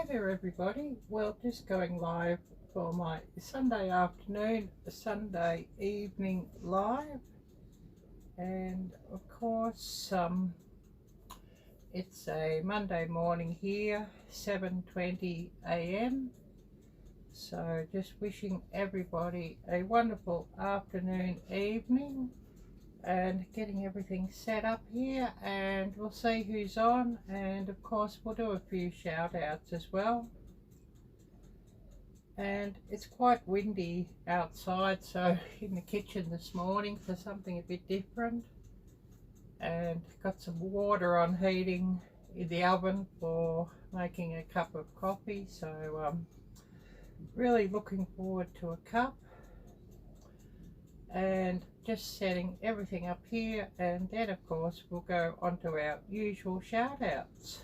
Hi there everybody. Well, just going live for my Sunday afternoon, Sunday evening live, and of course it's a Monday morning here, 7:20 a.m. So just wishing everybody a wonderful afternoon, evening, and getting everything set up here, and we'll see who's on, and of course we'll do a few shout outs as well. And it's quite windy outside, so in the kitchen this morning for something a bit different, and got some water on heating in the oven for making a cup of coffee, so really looking forward to a cup. And just setting everything up here, and then of course we'll go on to our usual shout outs.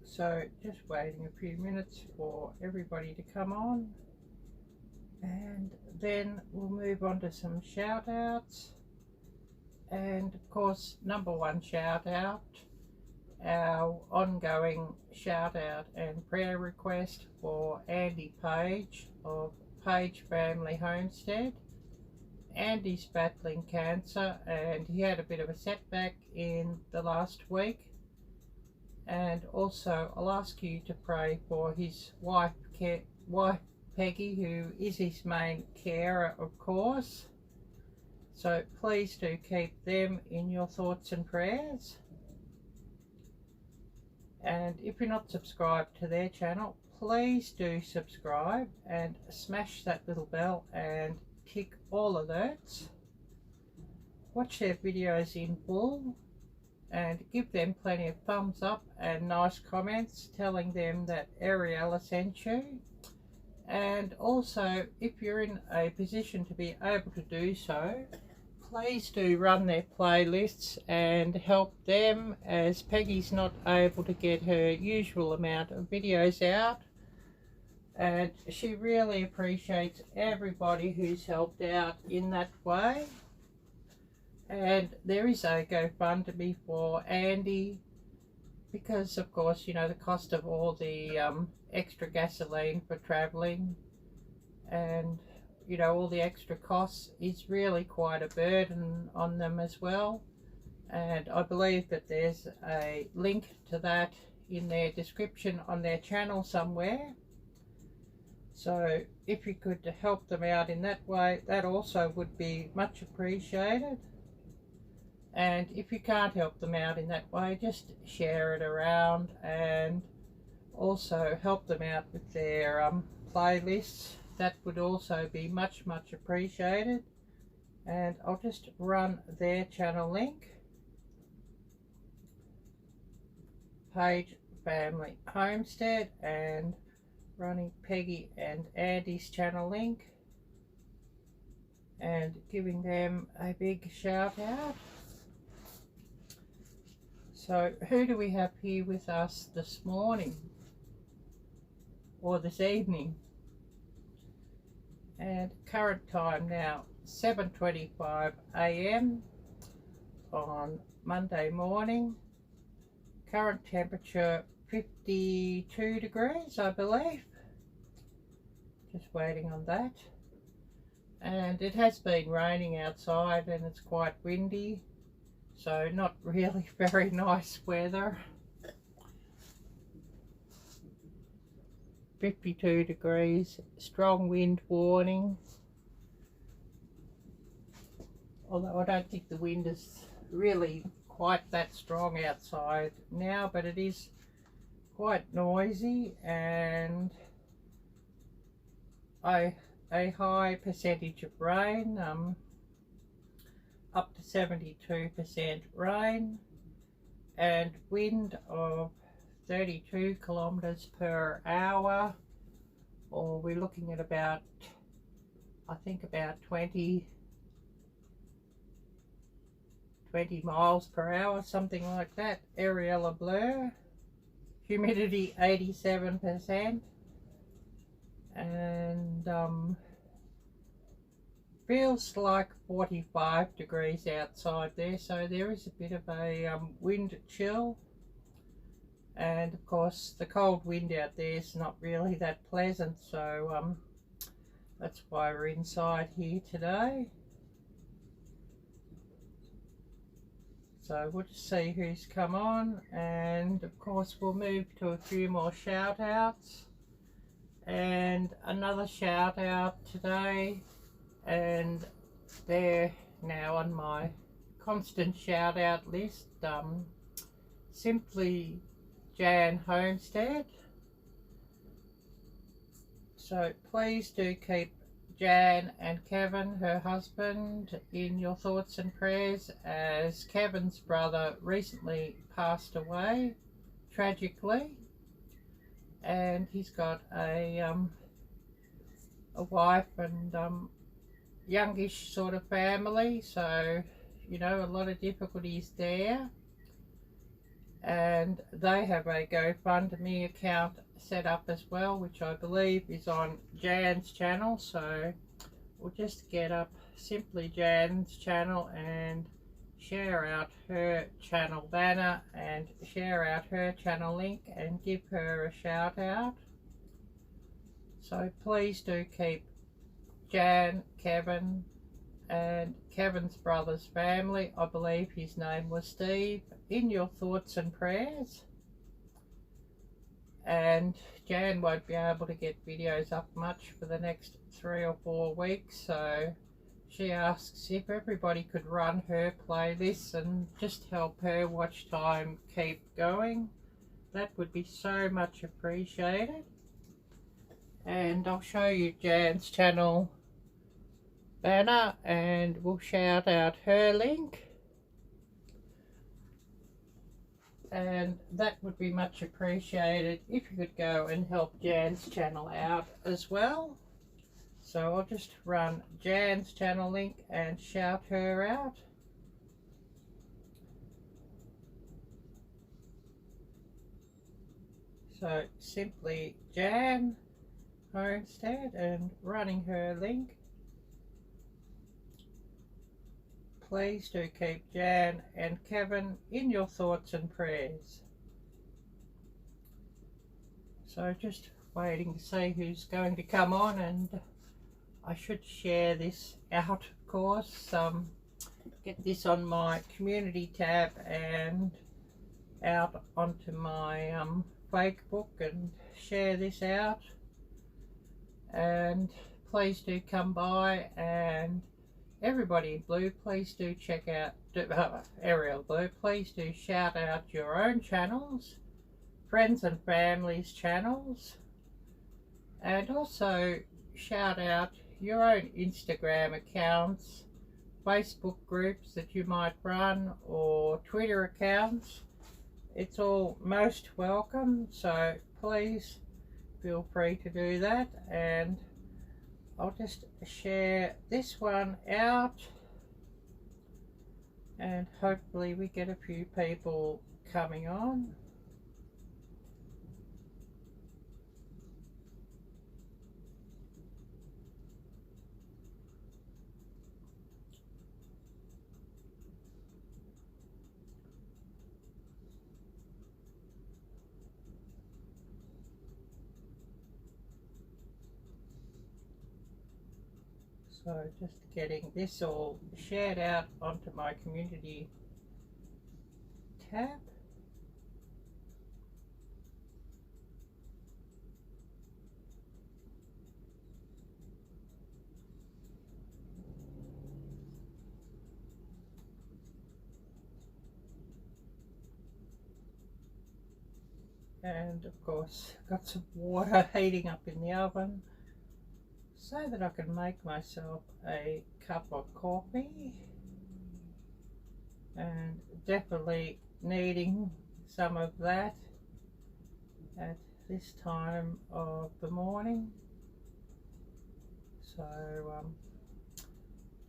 So just waiting a few minutes for everybody to come on, and then we'll move on to some shout outs. And of course, number one shout out, our ongoing shout out and prayer request for Andy Page of Page Family Homestead. Andy's battling cancer, and he had a bit of a setback in the last week. And also I'll ask you to pray for his wife Peggy, who is his main carer, of course. So please do keep them in your thoughts and prayers. And if you're not subscribed to their channel, please do subscribe and smash that little bell and tick all alerts. Watch their videos in full, and give them plenty of thumbs up and nice comments telling them that Arielle sent you. And also, if you're in a position to be able to do so, please do run their playlists and help them, as Peggy's not able to get her usual amount of videos out, and she really appreciates everybody who's helped out in that way. And there is a GoFundMe for Andy, because of course, you know, the cost of all the extra gasoline for travelling, and you know, all the extra costs is really quite a burden on them as well. And I believe that there's a link to that in their description on their channel somewhere. So if you could help them out in that way, that also would be much appreciated. And if you can't help them out in that way, just share it around, and also help them out with their playlists. That would also be much appreciated. And I'll just run their channel link. Page Family Homestead, and running Peggy and Andy's channel link, and giving them a big shout out. So who do we have here with us this morning, or this evening? And current time now 7:25 a.m. on Monday morning. Current temperature 52 degrees, I believe. Just waiting on that. And it has been raining outside, and it's quite windy, so not really very nice weather. 52 degrees, strong wind warning. Although I don't think the wind is really quite that strong outside now, but it is quite noisy, and a high percentage of rain. up to 72% rain and wind of 32 kilometers per hour, or we're looking at about, I think about 20 miles per hour, something like that. Arielle blur, humidity 87%, and feels like 45 degrees outside there, so there is a bit of a wind chill. And of course the cold wind out there is not really that pleasant, so that's why we're inside here today. So we'll just see who's come on, and of course we'll move to a few more shout outs. And another shout out today, and they're now on my constant shout out list. Simply Jan Homestead. So please do keep Jan and Kevin, her husband, in your thoughts and prayers, as Kevin's brother recently passed away tragically, and he's got a wife and youngish sort of family, so you know, a lot of difficulties there. And they have a GoFundMe account set up as well, which I believe is on Jan's channel. So we'll just get up simply Jan's channel and share out her channel banner and share out her channel link and give her a shout out. So please do keep Jan, Kevin, and Kevin's brother's family, I believe his name was Steve, in your thoughts and prayers. And Jan won't be able to get videos up much for the next 3 or 4 weeks, so she asks if everybody could run her playlists and just help her watch time keep going. That would be so much appreciated. And I'll show you Jan's channel banner and we'll shout out her link, and that would be much appreciated if you could go and help Jan's channel out as well. So I'll just run Jan's channel link and shout her out. So simply Jan Homestead and running her link. Please do keep Jan and Kevin in your thoughts and prayers. So just waiting to see who's going to come on, and I should share this out, of course. Get this on my community tab and out onto my Facebook and share this out. And please do come by, and everybody in blue, please do check out Arielle Blue. Please do shout out your own channels, friends and family's channels, and also shout out your own Instagram accounts, Facebook groups that you might run, or Twitter accounts. It's all most welcome, so please feel free to do that. And I'll just share this one out, and hopefully we get a few people coming on. So just getting this all shared out onto my community tab. And of course got some water heating up in the oven so that I can make myself a cup of coffee. and definitely needing some of that at this time of the morning. So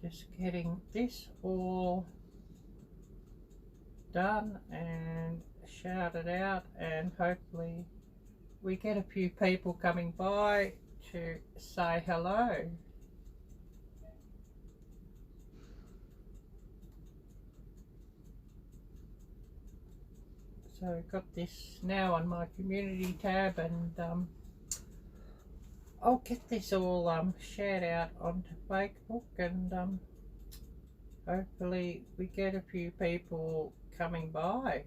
just getting this all done and shouted out, and hopefully we get a few people coming by to say hello. So I've got this now on my community tab, and I'll get this all shared out onto Facebook, and hopefully we get a few people coming by.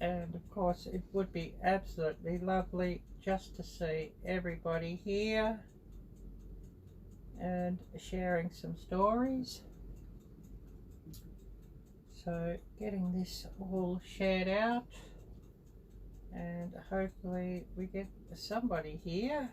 And of course it would be absolutely lovely just to see everybody here and sharing some stories. So getting this all shared out, and hopefully we get somebody here.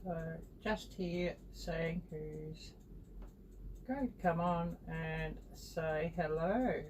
So just here seeing who's going to come on and say hello.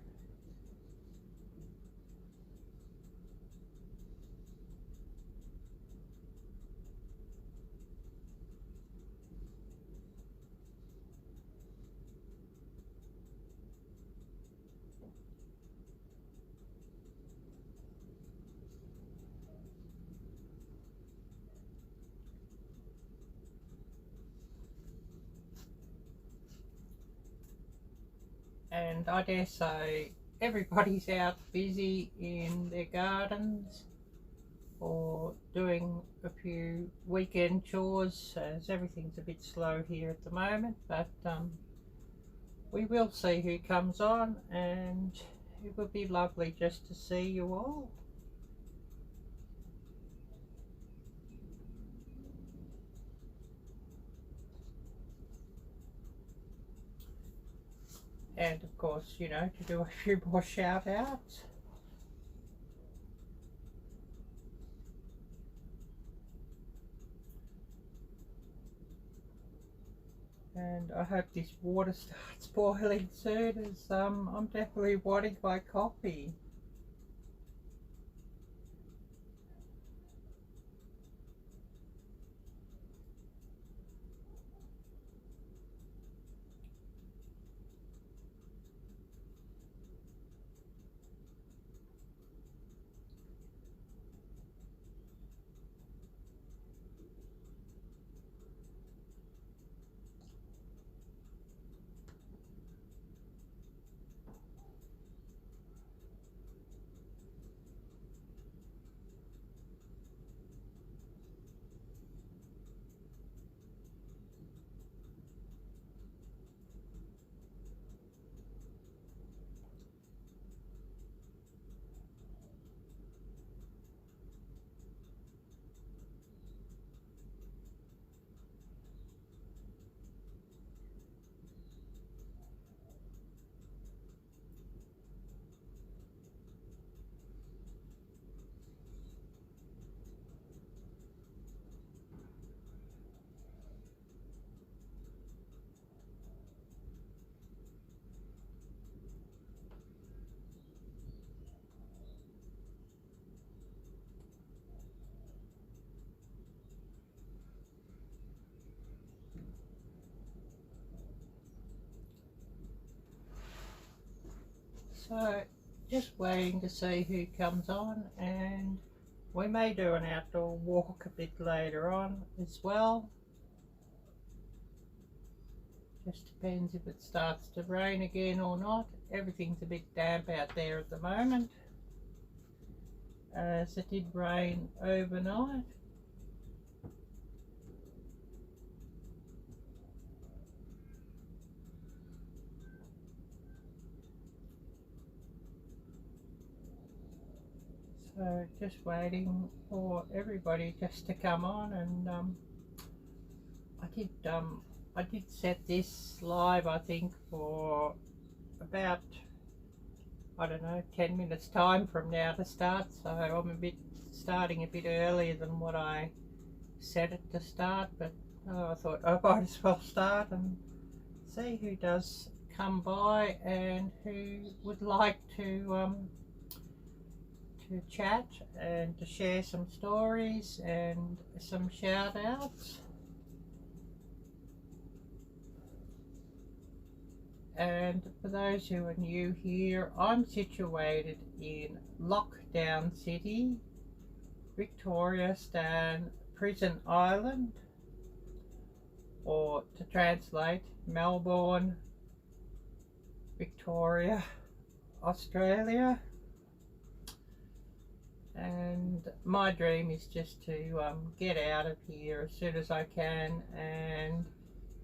And I dare say everybody's out busy in their gardens or doing a few weekend chores, as everything's a bit slow here at the moment, but we will see who comes on, and it would be lovely just to see you all. And of course, you know, to do a few more shout outs. And I hope this water starts boiling soon, as I'm definitely wanting my coffee. So just waiting to see who comes on, and we may do an outdoor walk a bit later on as well. Just depends if it starts to rain again or not. Everything's a bit damp out there at the moment, as it did rain overnight. So just waiting for everybody just to come on, and I did set this live, I think, for about, I don't know, 10 minutes time from now to start, so I'm starting a bit earlier than what I set it to start, but I thought I might as well start and see who does come by and who would like to chat and to share some stories and some shout outs. And for those who are new here, I'm situated in Lockdown City, Victoria, Prison Island, or to translate, Melbourne, Victoria, Australia. And my dream is just to get out of here as soon as I can and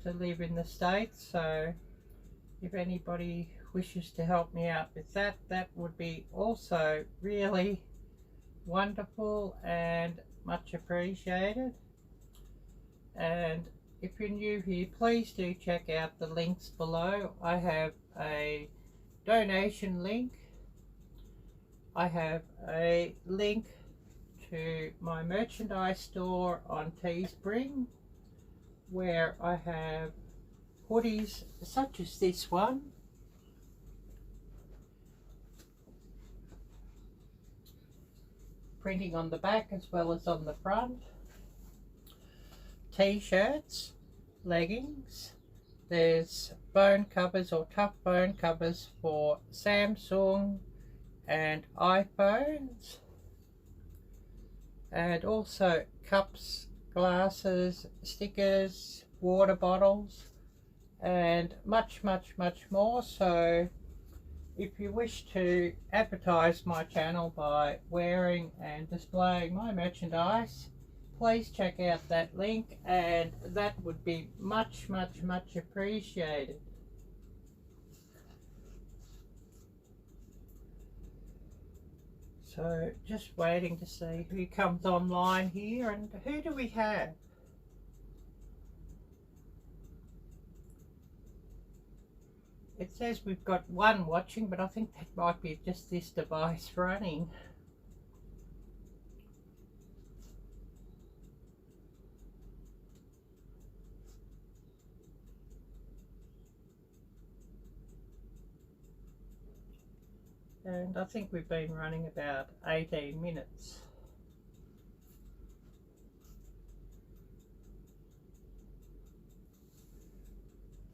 to live in the States. So if anybody wishes to help me out with that, that would be also really wonderful and much appreciated. And if you're new here, please do check out the links below. I have a donation link. I have a link to my merchandise store on Teespring, where I have hoodies such as this one, printing on the back as well as on the front, t-shirts, leggings. There's bone covers or tough bone covers for Samsung and iPhones, and also cups, glasses, stickers, water bottles, and much more. So if you wish to advertise my channel by wearing and displaying my merchandise, please check out that link, and that would be much appreciated. So just waiting to see who comes online here, and who do we have? It says we've got one watching, but I think that might be just this device running. And I think we've been running about 18 minutes.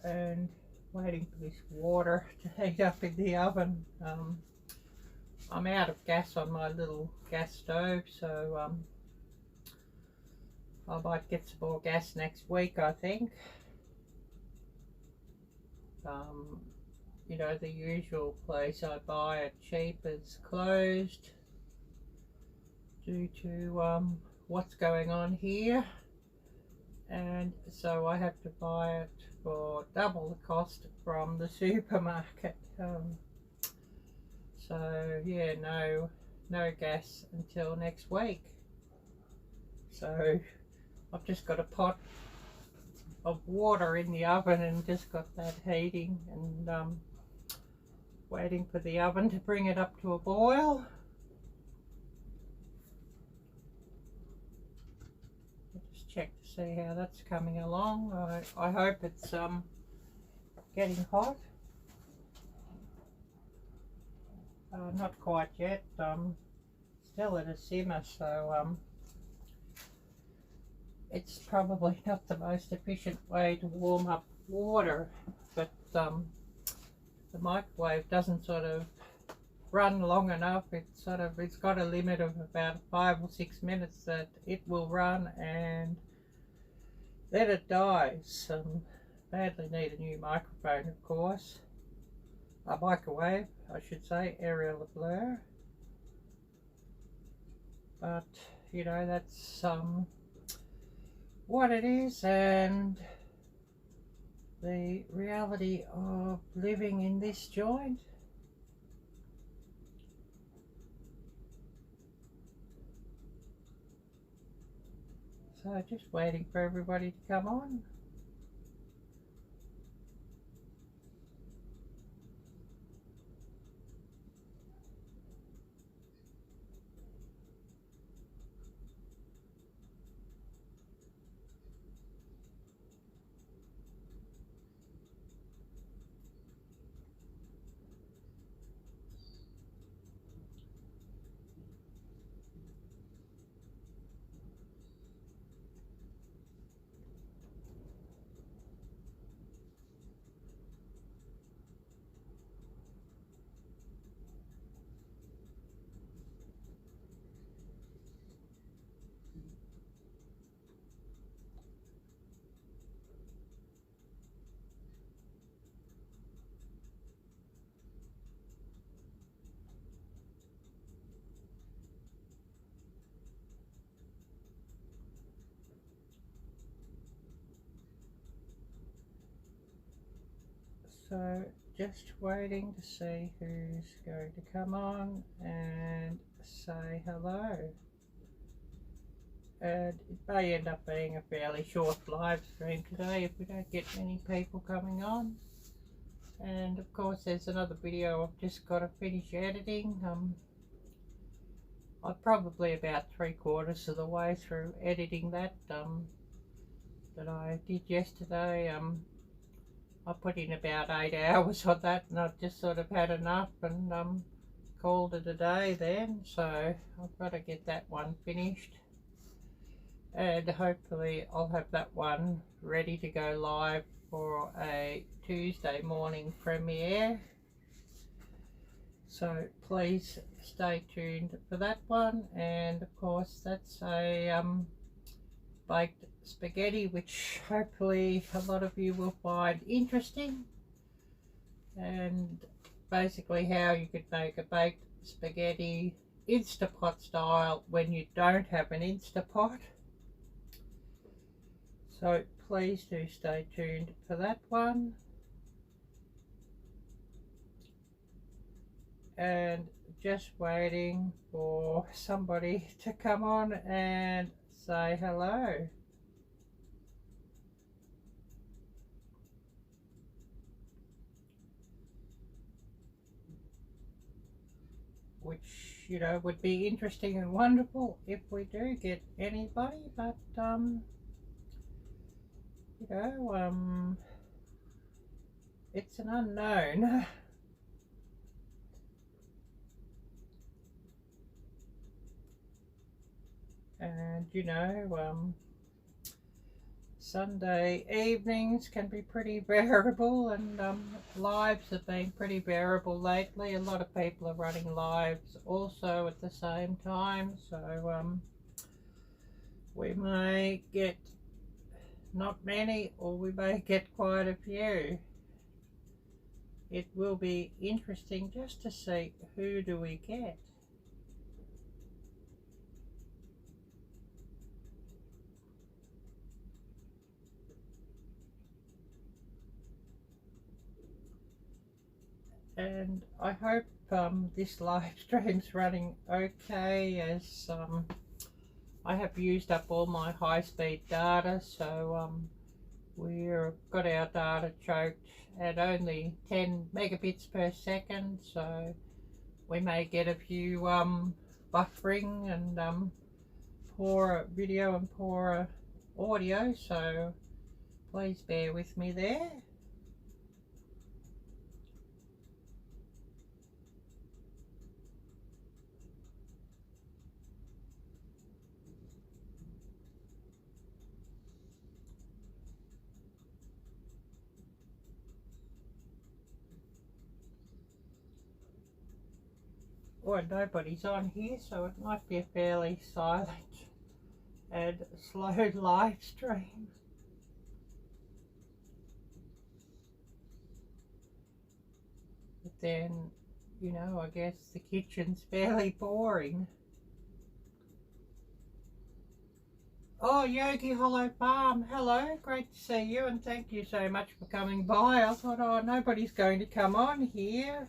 And waiting for this water to heat up in the oven. I'm out of gas on my little gas stove, so I might get some more gas next week, I think. You know, the usual place I buy it cheap is closed due to what's going on here, and so I have to buy it for double the cost from the supermarket. So yeah, no gas until next week. So I've just got a pot of water in the oven and just got that heating, and waiting for the oven to bring it up to a boil. I'll just check to see how that's coming along. I hope it's getting hot. Not quite yet. Still at a simmer, so it's probably not the most efficient way to warm up water, but the microwave doesn't sort of run long enough. It's got a limit of about 5 or 6 minutes that it will run, and then it dies. badly need a new microphone, of course. A microwave, I should say, Arielle-Viking. But, you know, that's what it is, and the reality of living in this joint. So just waiting for everybody to come on. So just waiting to see who's going to come on and say hello. And it may end up being a fairly short live stream today if we don't get many people coming on. And of course there's another video I've just got to finish editing. I'm probably about 3/4 of the way through editing that that I did yesterday. I put in about 8 hours on that, and I've just sort of had enough and called it a day then. So I've got to get that one finished, and hopefully I'll have that one ready to go live for a Tuesday morning premiere. So please stay tuned for that one. And of course that's a baked spaghetti, which hopefully a lot of you will find interesting, and basically how you could make a baked spaghetti Instapot style when you don't have an Instapot. So please do stay tuned for that one. And just waiting for somebody to come on and say hello. Which, you know, would be interesting and wonderful if we do get anybody, but you know, it's an unknown. And you know, Sunday evenings can be pretty variable, and lives have been pretty variable lately. A lot of people are running lives also at the same time, so we may get not many, or we may get quite a few. It will be interesting just to see who do we get. And I hope this live stream's running okay, as I have used up all my high-speed data, so we've got our data choked at only 10 megabits per second, so we may get a few buffering and poorer video and poorer audio, so please bear with me there. Well, nobody's on here, so it might be a fairly silent and slow live stream. then, you know, I guess the kitchen's fairly boring. Oh, Yogi Hollow Farm, hello, great to see you, and thank you so much for coming by. I thought, oh, nobody's going to come on here.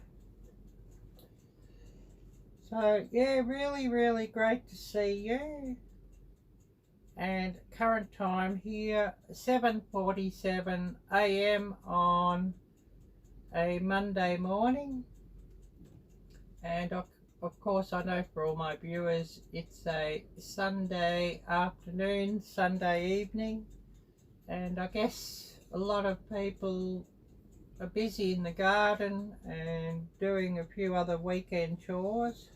So, yeah, really, really great to see you. And current time here, 7:47 AM on a Monday morning. And of course, I know for all my viewers, it's a Sunday afternoon, Sunday evening, and I guess a lot of people are busy in the garden and doing a few other weekend chores.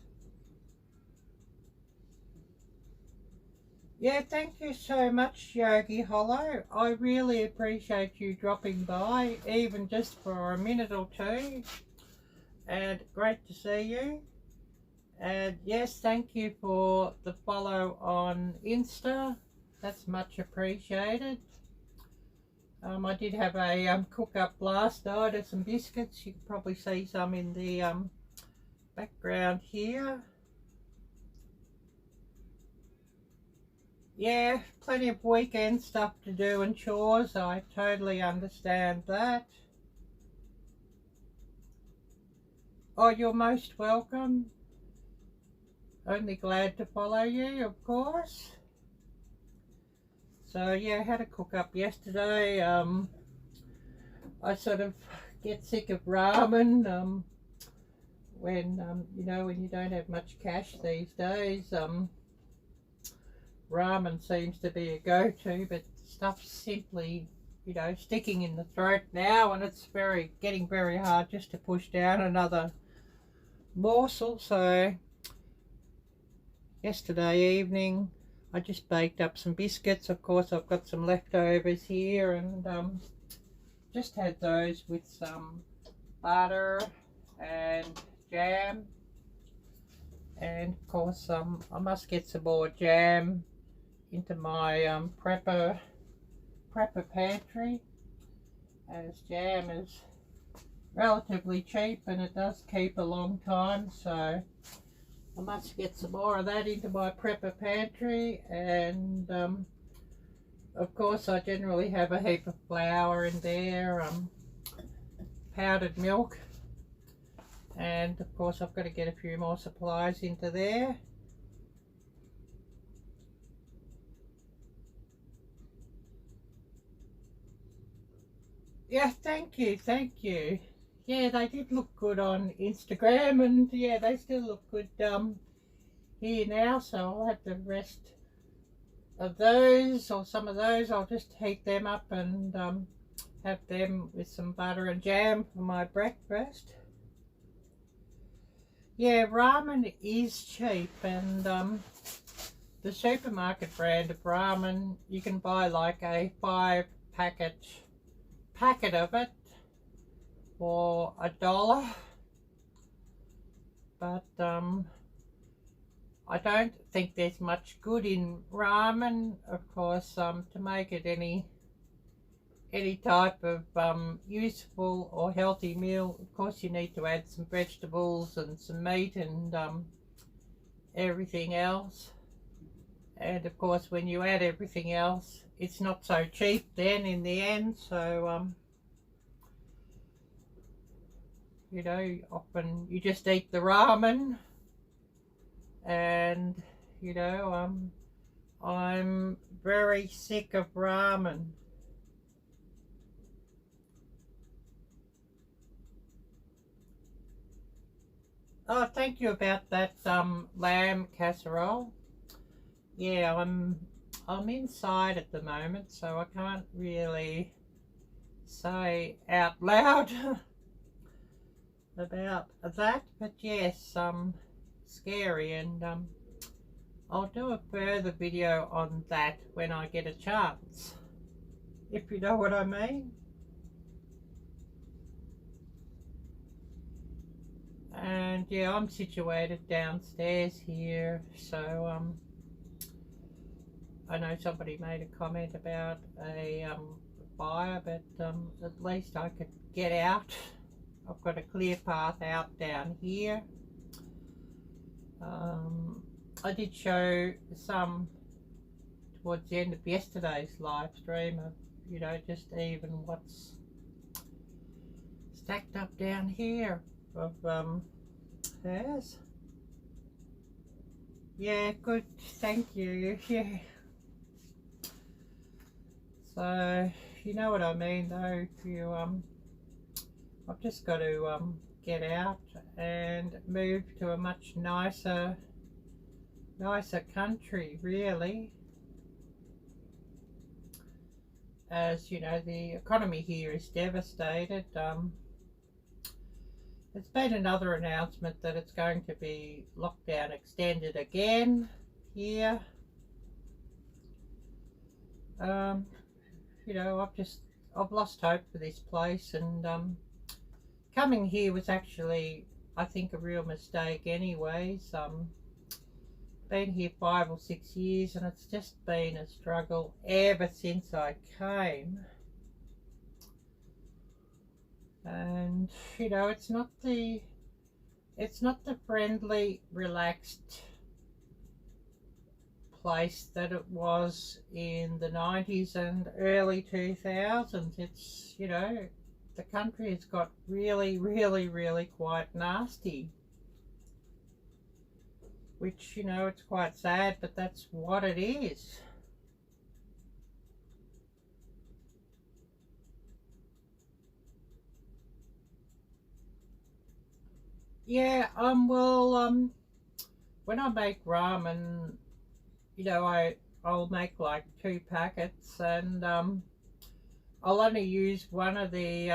Yeah, thank you so much, Yogi Hollow. I really appreciate you dropping by, even just for a minute or two. And great to see you. And yes, thank you for the follow on Insta. That's much appreciated. I did have a cook up last night of some biscuits. You can probably see some in the background here. Yeah, plenty of weekend stuff to do and chores. I totally understand that. Oh, you're most welcome. Only glad to follow you, of course. So yeah, I had a cook up yesterday. I sort of get sick of ramen when you know, when you don't have much cash these days. Ramen seems to be a go-to, but stuff's simply, you know, sticking in the throat now, and it's getting very hard just to push down another morsel. So yesterday evening I just baked up some biscuits. Of course, I've got some leftovers here, and just had those with some butter and jam. And of course, I must get some more jam into my prepper pantry, as jam is relatively cheap and it does keep a long time. So I must get some more of that into my prepper pantry. And of course, I generally have a heap of flour in there, powdered milk, and of course I've got to get a few more supplies into there. Yeah, thank you, thank you. Yeah, they did look good on Instagram, and yeah, they still look good here now. So I'll have the rest of those, or some of those, I'll just heat them up and have them with some butter and jam for my breakfast. Yeah, ramen is cheap, and the supermarket brand of ramen, you can buy like a 5-packet of it for $1, but I don't think there's much good in ramen. Of course, to make it any type of useful or healthy meal, of course you need to add some vegetables and some meat and everything else. And of course, when you add everything else, it's not so cheap then in the end. So you know, often you just eat the ramen. And you know, I'm very sick of ramen. Oh, thank you about that lamb casserole. Yeah, I'm inside at the moment, so I can't really say out loud about that, but yes, scary, and I'll do a further video on that when I get a chance, if you know what I mean. And yeah, I'm situated downstairs here, so I know somebody made a comment about a fire, but at least I could get out I've got a clear path out down here. I did show some towards the end of yesterday's live stream of, you know, just even what's stacked up down here of hers. Yeah, good, thank you. Yeah. So you know what I mean though, if you I've just got to get out and move to a much nicer country, really, as you know the economy here is devastated. There's been another announcement that it's going to be lockdown extended again here. You know, I've lost hope for this place, and coming here was actually, I think, a real mistake anyways. Been here 5 or 6 years and it's just been a struggle ever since I came. And you know, it's not the friendly, relaxed place that it was in the 90s and early 2000s. It's, you know, the country has got really, really, really quite nasty, which, you know, it's quite sad, but that's what it is. Yeah, well, when I make ramen, you know, I'll make like 2 packets, and I'll only use one of the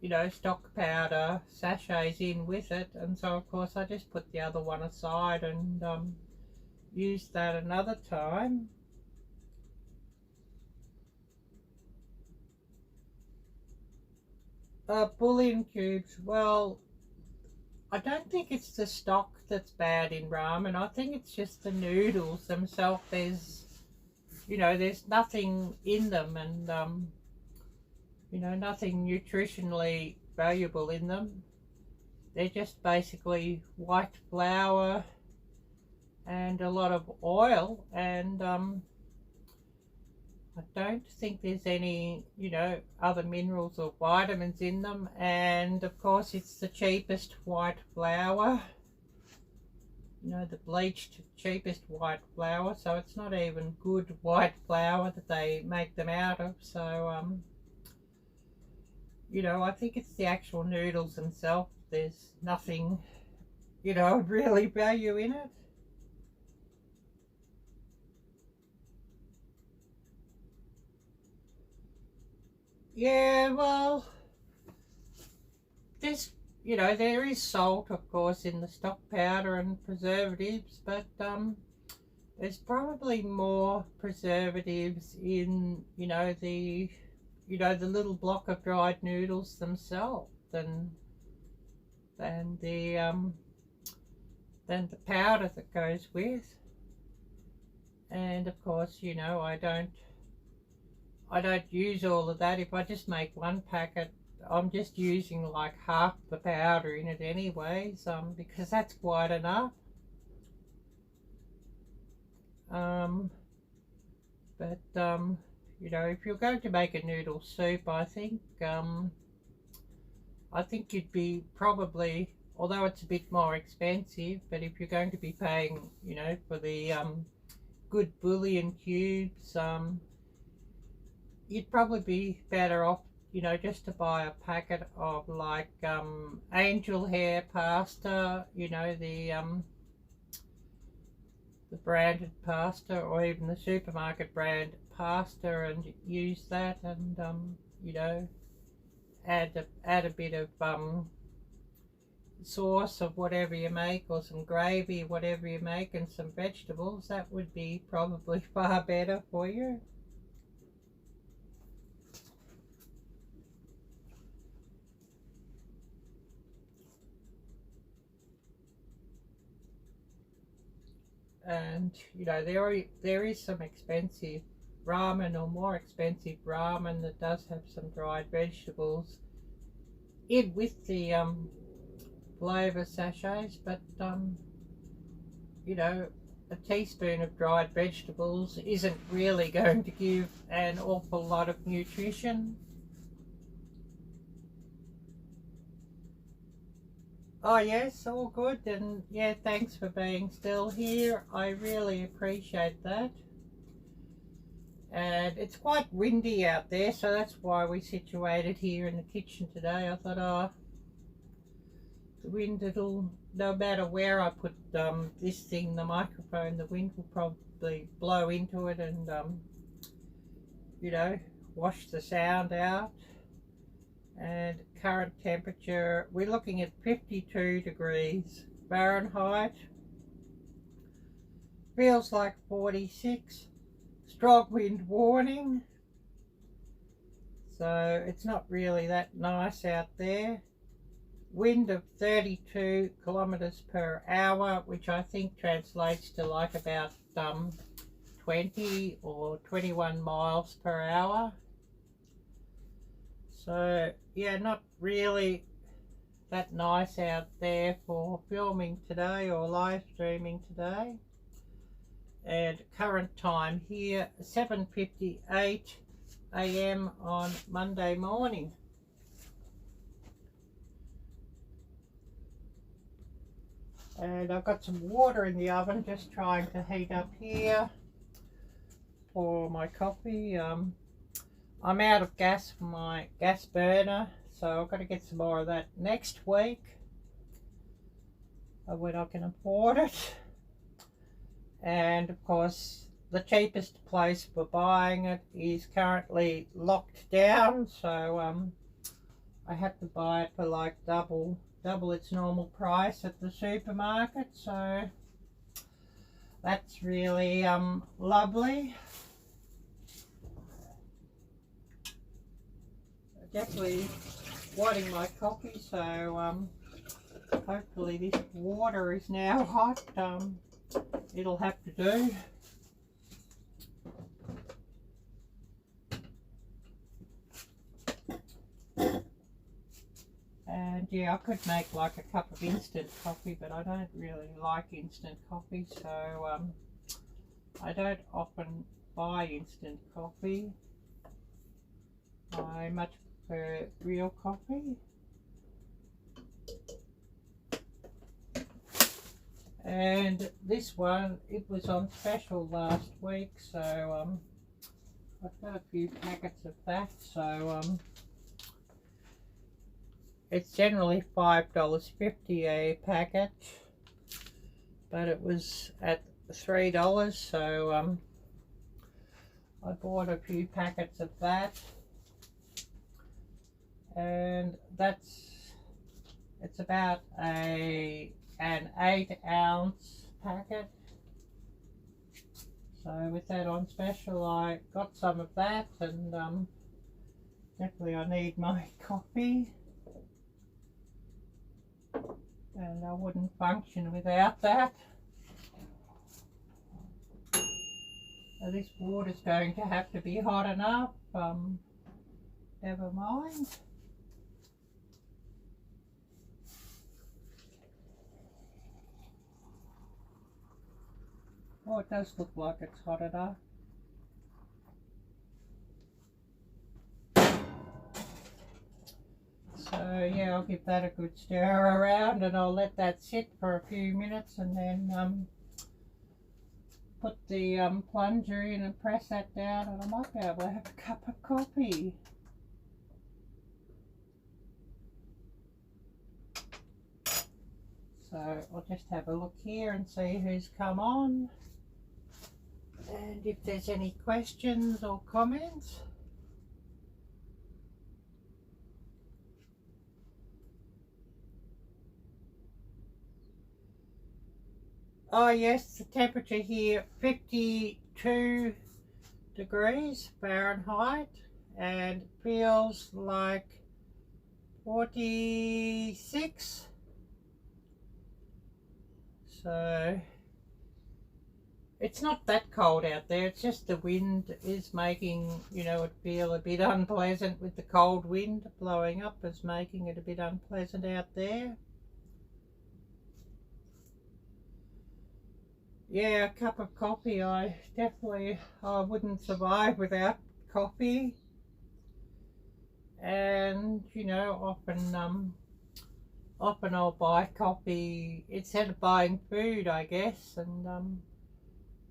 you know, stock powder sachets in with it, and so of course I just put the other one aside and use that another time. Bouillon cubes, well, I don't think it's the stock that's bad in ramen. I think it's just the noodles themselves. There's, you know, there's nothing in them, and you know, nothing nutritionally valuable in them. They're just basically white flour and a lot of oil, and I don't think there's any, you know, other minerals or vitamins in them. And of course it's the cheapest white flour, you know, the bleached cheapest white flour, so it's not even good white flour that they make them out of. So you know, I think it's the actual noodles themselves. There's nothing, you know, of really value in it. Yeah, well, there's, you know, there is salt, of course, in the stock powder and preservatives, but there's probably more preservatives in, you know, the little block of dried noodles themselves than the powder that goes with. And of course, you know, I don't use all of that. If I just make 1 packet, I'm just using like half the powder in it anyways, because that's quite enough. But you know, if you're going to make a noodle soup, I think you'd be probably, although it's a bit more expensive, but if you're going to be paying, you know, for the good bouillon cubes, you'd probably be better off, you know, just to buy a packet of like angel hair pasta, you know, the branded pasta, or even the supermarket brand pasta, and use that, and you know, add a bit of sauce of whatever you make, or some gravy, whatever you make, and some vegetables. That would be probably far better for you. And you know, there is some expensive ramen, or more expensive ramen that does have some dried vegetables in with the flavour sachets, but you know, a teaspoon of dried vegetables isn't really going to give an awful lot of nutrition. Oh yes, all good, and yeah, thanks for being still here. I really appreciate that. And it's quite windy out there, so that's why we situated here in the kitchen today. I thought, oh, the wind, it'll, no matter where I put this thing, the microphone, the wind will probably blow into it and you know, wash the sound out. And current temperature, we're looking at 52 degrees Fahrenheit. Feels like 46. Strong wind warning. So it's not really that nice out there. Wind of 32 kilometers per hour, which I think translates to like about 20 or 21 miles per hour. So yeah, not really that nice out there for filming today or live streaming today. And current time here, 7:58 a.m. on Monday morning. And I've got some water in the oven, just trying to heat up here for my coffee. I'm out of gas for my gas burner, so I've got to get some more of that next week when I can afford it. And of course, the cheapest place for buying it is currently locked down, so I have to buy it for like double its normal price at the supermarket. So that's really lovely. Definitely wanting my coffee, so hopefully this water is now hot. It'll have to do. And yeah, I could make like a cup of instant coffee, but I don't really like instant coffee, so I don't often buy instant coffee. I much prefer real coffee. And this one, it was on special last week, so I've got a few packets of that. So it's generally $5.50 a packet, but it was at $3, so I bought a few packets of that. And it's about an 8-ounce packet. So with that on special, I got some of that, and definitely I need my coffee, and I wouldn't function without that. So this water's going to have to be hot enough. Never mind. Oh, it does look like it's hot enough. So yeah, I'll give that a good stir around, and I'll let that sit for a few minutes, and then put the plunger in and press that down, and I might be able to have a cup of coffee. So I'll just have a look here and see who's come on, and if there's any questions or comments. Oh yes, the temperature here 52 degrees Fahrenheit, and feels like 46. So it's not that cold out there. It's just the wind is making, you know, it feel a bit unpleasant with the cold wind blowing up, is making it a bit unpleasant out there. Yeah, a cup of coffee. I wouldn't survive without coffee. And, you know, often I'll buy coffee instead of buying food, I guess, and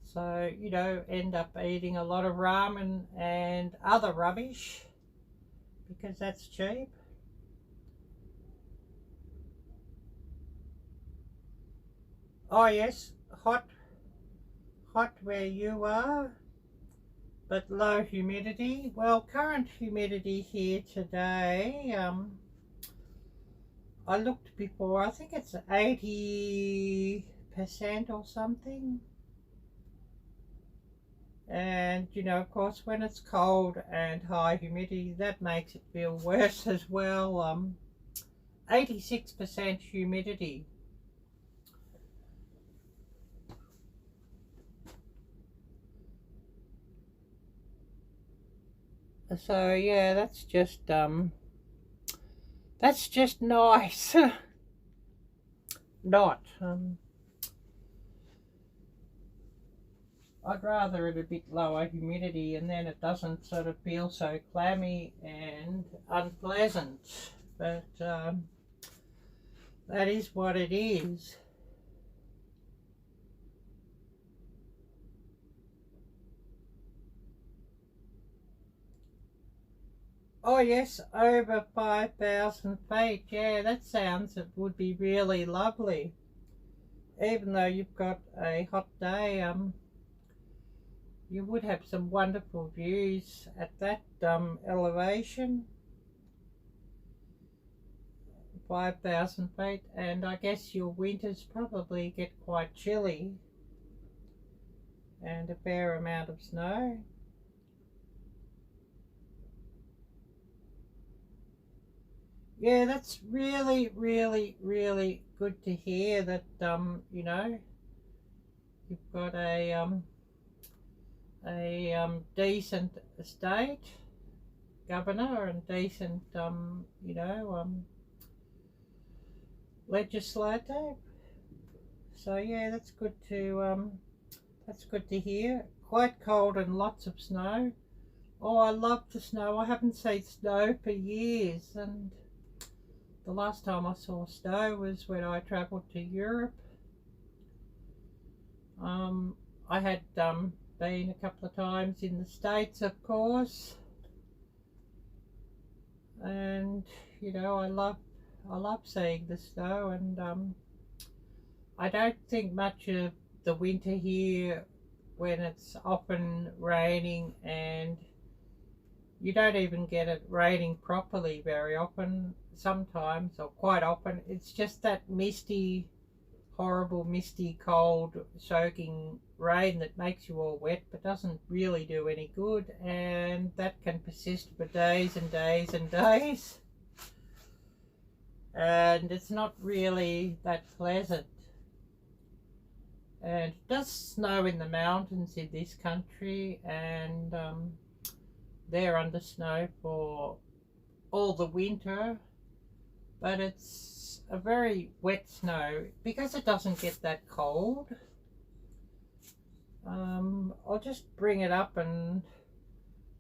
so, you know, end up eating a lot of ramen and other rubbish because that's cheap. Oh yes, hot where you are, but low humidity. Well, current humidity here today, I looked before, I think it's 80% or something. And, you know, of course, when it's cold and high humidity, that makes it feel worse as well. 86% humidity. So, yeah, that's just nice. Not. I'd rather it a bit lower humidity, and then it doesn't sort of feel so clammy and unpleasant. But that is what it is. Oh yes, over 5,000 feet. Yeah, that sounds, it would be really lovely. Even though you've got a hot day, you would have some wonderful views at that elevation. 5,000 feet, and I guess your winters probably get quite chilly and a fair amount of snow. Yeah, that's really, really, really good to hear that, you know, you've got a decent state governor and decent, you know, legislator. So yeah, that's good to hear. Quite cold and lots of snow. Oh, I love the snow. I haven't seen snow for years, and the last time I saw snow was when I travelled to Europe. I had been a couple of times in the States, of course, and you know, I love seeing the snow, and I don't think much of the winter here when it's often raining, and you don't even get it raining properly very often. Sometimes, or quite often, it's just that misty, horrible, misty, cold, soaking rain that makes you all wet but doesn't really do any good, and that can persist for days and days and days, and it's not really that pleasant. And it does snow in the mountains in this country, and they're under snow for all the winter, but it's a very wet snow because it doesn't get that cold. I'll just bring it up and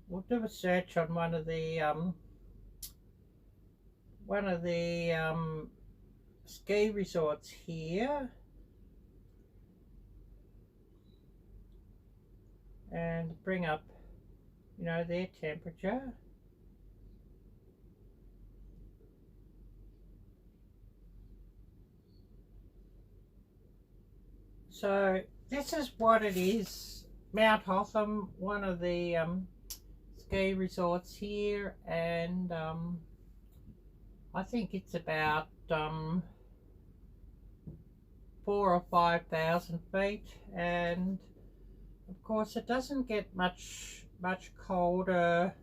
we'll do a search on one of the ski resorts here, and bring up, you know, their temperature. So this is what it is. Mount Hotham, one of the ski resorts here, and I think it's about 4,000 or 5,000 feet, and of course it doesn't get much colder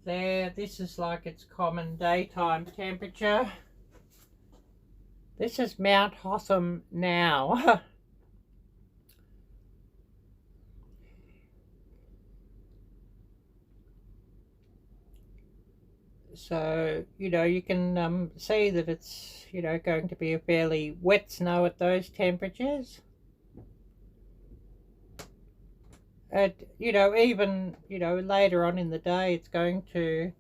there. This is like its common daytime temperature. This is Mount Hotham now. So, you know, you can see that it's, you know, going to be a fairly wet snow at those temperatures. And, you know, even, you know, later on in the day, it's going to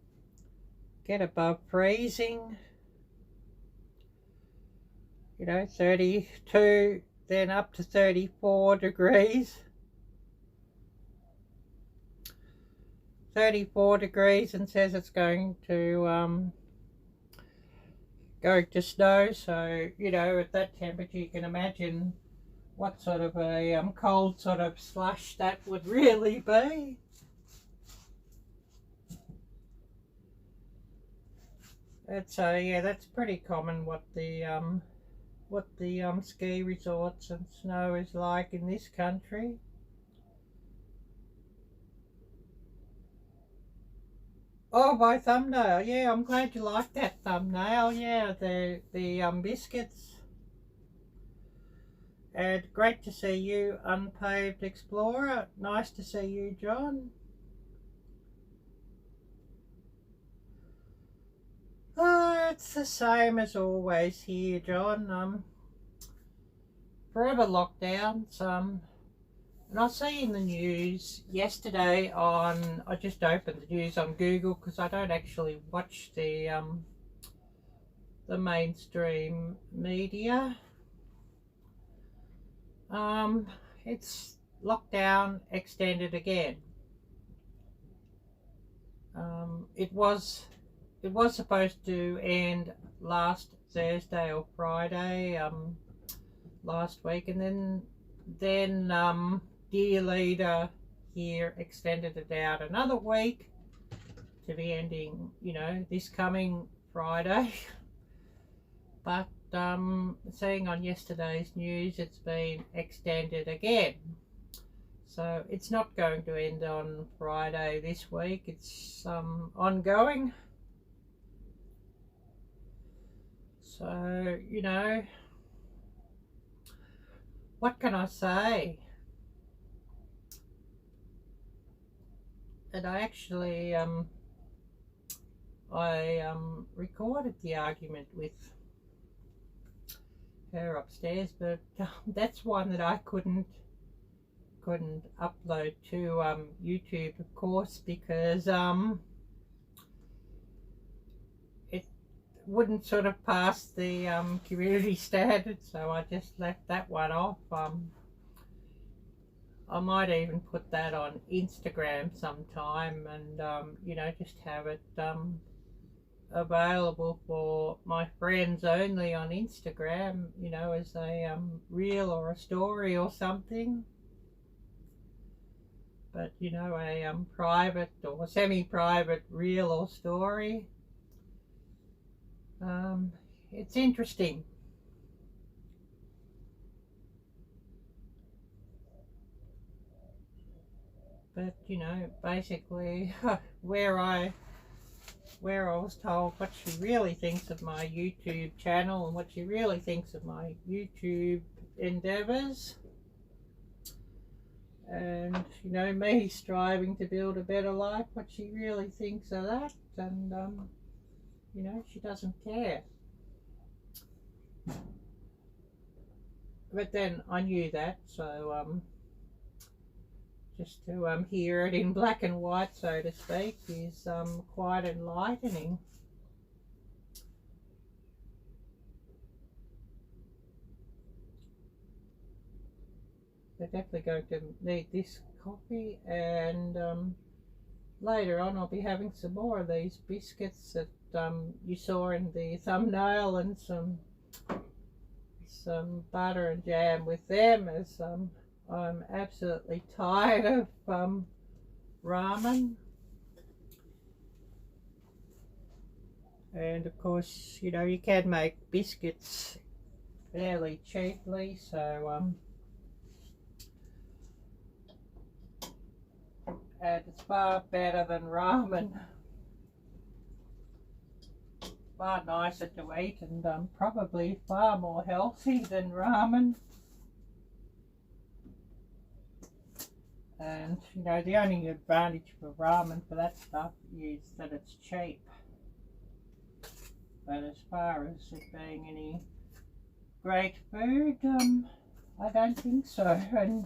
get above freezing. You know, 32, then up to 34 degrees. 34 degrees, and says it's going to snow. So, you know, at that temperature, you can imagine what sort of a cold sort of slush that would really be. That's yeah, that's pretty common what the ski resorts and snow is like in this country. Oh, my thumbnail. Yeah, I'm glad you like that thumbnail. Yeah, the biscuits. And great to see you, Unpaved Explorer. Nice to see you, John. Oh, it's the same as always here, John. Forever lockdowns. And I see in the news yesterday on, I just opened the news on Google because I don't actually watch the mainstream media. It's lockdown extended again. It was supposed to end last Thursday or Friday last week, and then dear leader here extended it out another week to be ending, you know, this coming Friday. But seeing on yesterday's news, it's been extended again. So it's not going to end on Friday this week. It's ongoing. So, you know, what can I say? And I actually recorded the argument with her upstairs, but that's one that I couldn't upload to YouTube, of course, because it wouldn't sort of pass the community standards, so I just left that one off. I might even put that on Instagram sometime, and you know, just have it available for my friends only on Instagram, you know, as a reel or a story or something. But, you know, a private or semi-private reel or story. It's interesting. But, you know, basically where I was told what she really thinks of my YouTube channel and what she really thinks of my YouTube endeavours. And, you know, me striving to build a better life, what she really thinks of that. And, you know, she doesn't care. But then I knew that, so just to hear it in black and white, so to speak, is quite enlightening. They're definitely going to need this coffee, and later on I'll be having some more of these biscuits that you saw in the thumbnail, and some butter and jam with them, as I'm absolutely tired of ramen. And of course, you know, you can make biscuits fairly cheaply, so and it's far better than ramen. Far nicer to eat, and probably far more healthy than ramen. And, you know, the only advantage for ramen for that stuff is that it's cheap. but as far as it being any great food, I don't think so. And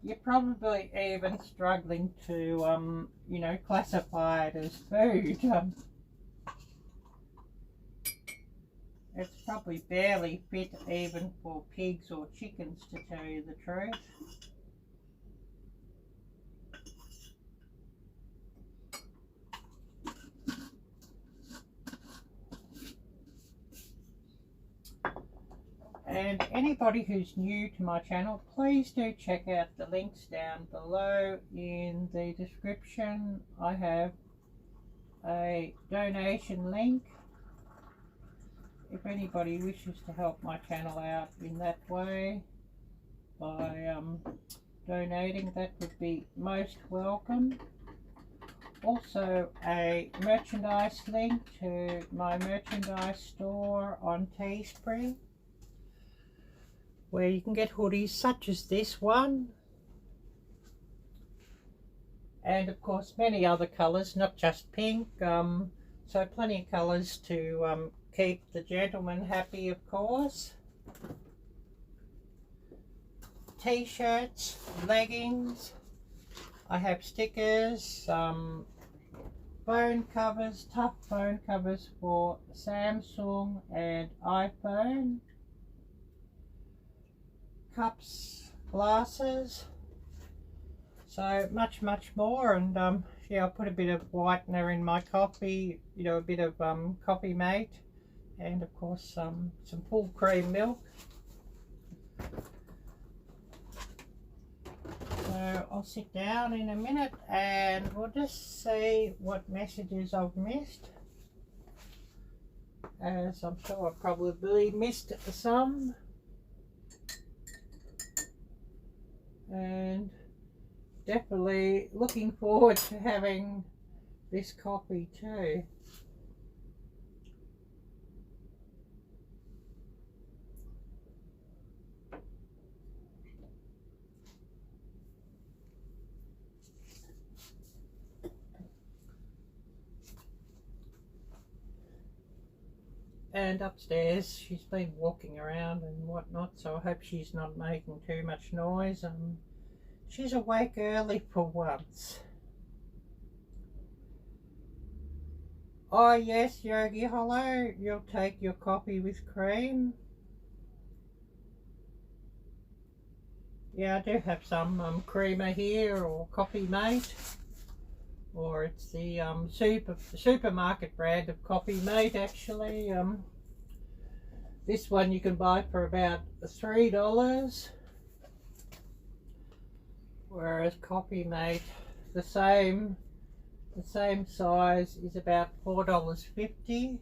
you're probably even struggling to, you know, classify it as food. It's probably barely fit even for pigs or chickens, to tell you the truth. And anybody who's new to my channel, please do check out the links down below in the description. I have a donation link. If anybody wishes to help my channel out in that way by donating, that would be most welcome. Also a merchandise link to my merchandise store on Teespring, where you can get hoodies such as this one, and of course many other colours, not just pink, so plenty of colours to keep the gentleman happy, of course. T-shirts, leggings, I have stickers, phone covers, tough phone covers for Samsung and iPhone, cups, glasses, so much more. And yeah, I'll put a bit of whitener in my coffee, you know, a bit of coffee mate, and of course some full cream milk. So I'll sit down in a minute and we'll just see what messages I've missed, as I'm sure I've probably missed some. And definitely looking forward to having this coffee too. And upstairs she's been walking around and whatnot, so I hope she's not making too much noise. She's awake early for once. Oh yes, Yogi, hello. You'll take your coffee with cream? Yeah, I do have some creamer here, or coffee mate, or it's the supermarket brand of coffee mate actually. This one you can buy for about $3, whereas coffee mate, the same size, is about $4.50.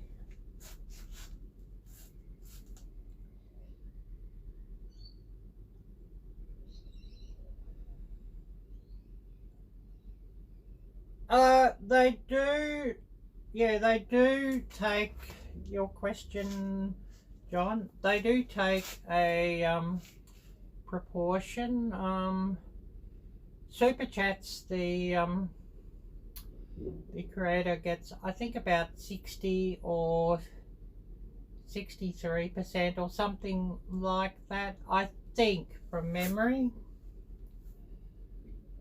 They do, yeah, they do take your question, John. They do take a proportion. Super Chats, the creator gets, I think, about 60 or 63% or something like that, I think, from memory.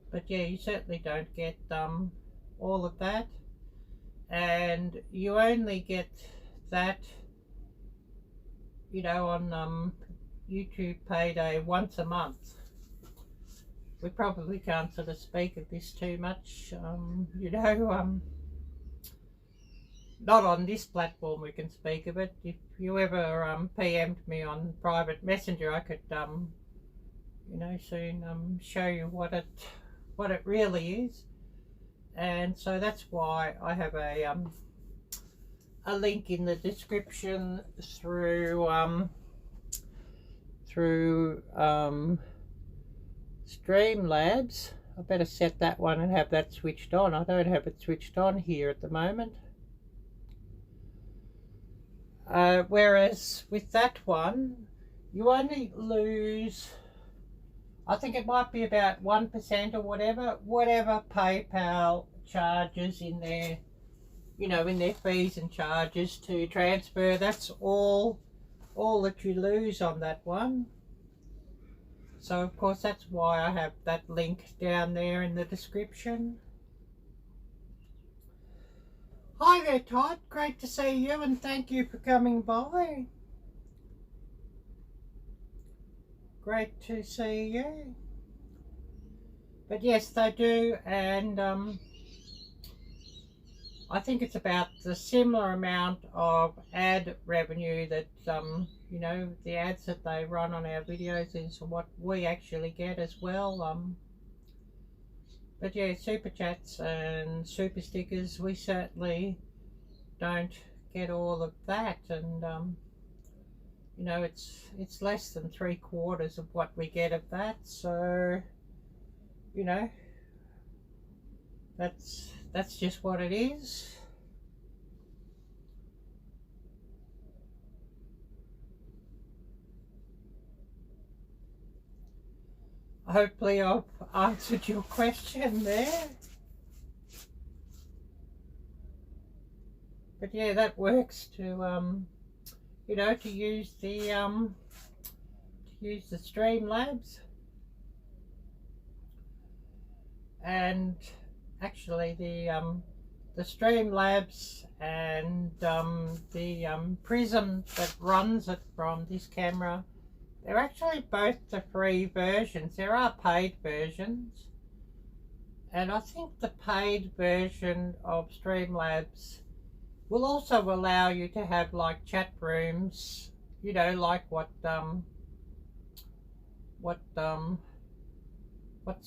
But yeah, you certainly don't get all of that, and you only get that, you know, on YouTube Payday once a month. We probably can't sort of speak of this too much, you know, not on this platform we can speak of it. If you ever PM'd me on private messenger, I could, you know, soon show you what it really is. And so that's why I have a link in the description through Streamlabs. I better set that one and have that switched on. I don't have it switched on here at the moment. Whereas with that one, you only lose, I think it might be about 1% or whatever PayPal charges in their you know, in their fees and charges to transfer. That's all that you lose on that one. So of course that's why I have that link down there in the description. Hi there, Todd. Great to see you, and thank you for coming by. Great to see you. But yes, they do, and I think it's about the similar amount of ad revenue that you know, the ads that they run on our videos is what we actually get as well. But yeah, super chats and super stickers, we certainly don't get all of that, and you know, it's less than 3/4 of what we get of that. So you know, that's just what it is. Hopefully I've answered your question there. But yeah, that works to you know, to use the Streamlabs. And actually the Streamlabs and the Prism that runs it from this camera, they're actually both the free versions. There are paid versions, and I think the paid version of Streamlabs will also allow you to have like chat rooms, you know, like what's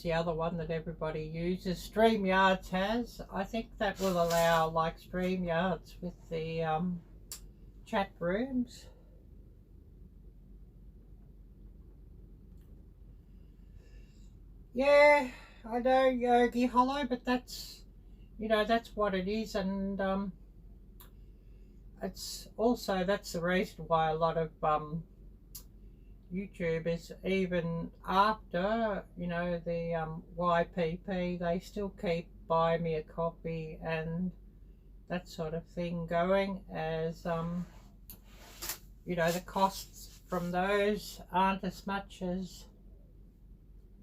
the other one that everybody uses? StreamYards has. I think that will allow like StreamYards with the chat rooms. Yeah, I know, Yogi Hollow, but that's, you know, that's what it is, and it's also, that's the reason why a lot of YouTubers, even after, you know, the YPP, they still keep Buy Me a Coffee and that sort of thing going, as you know, the costs from those aren't as much as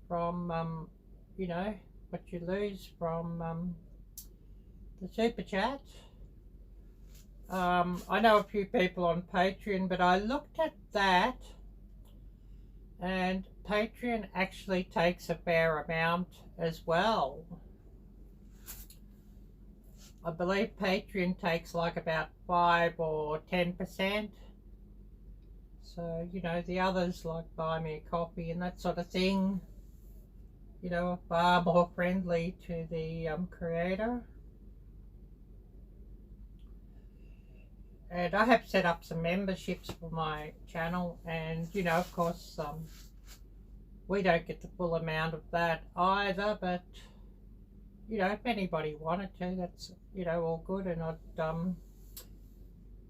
from you know, what you lose from the super chat. I know a few people on Patreon, but I looked at that, and Patreon actually takes a fair amount as well. I believe Patreon takes like about 5 or 10%. So, you know, the others like Buy Me a Coffee and that sort of thing, you know, are far more friendly to the creator. And I have set up some memberships for my channel, and you know, of course, we don't get the full amount of that either, but you know, if anybody wanted to, that's, you know, all good. And I'd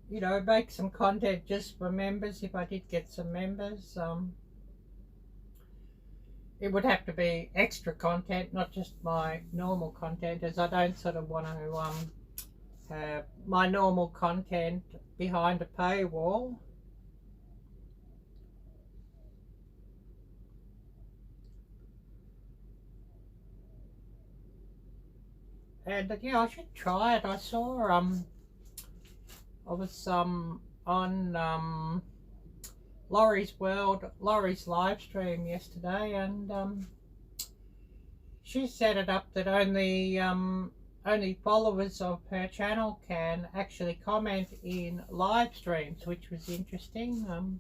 you know, make some content just for members if I did get some members. It would have to be extra content, not just my normal content, as I don't sort of want to have my normal content behind a paywall. And yeah, I should try it. I saw I was on Laurie's live stream yesterday, and she set it up that only followers of her channel can actually comment in live streams, which was interesting.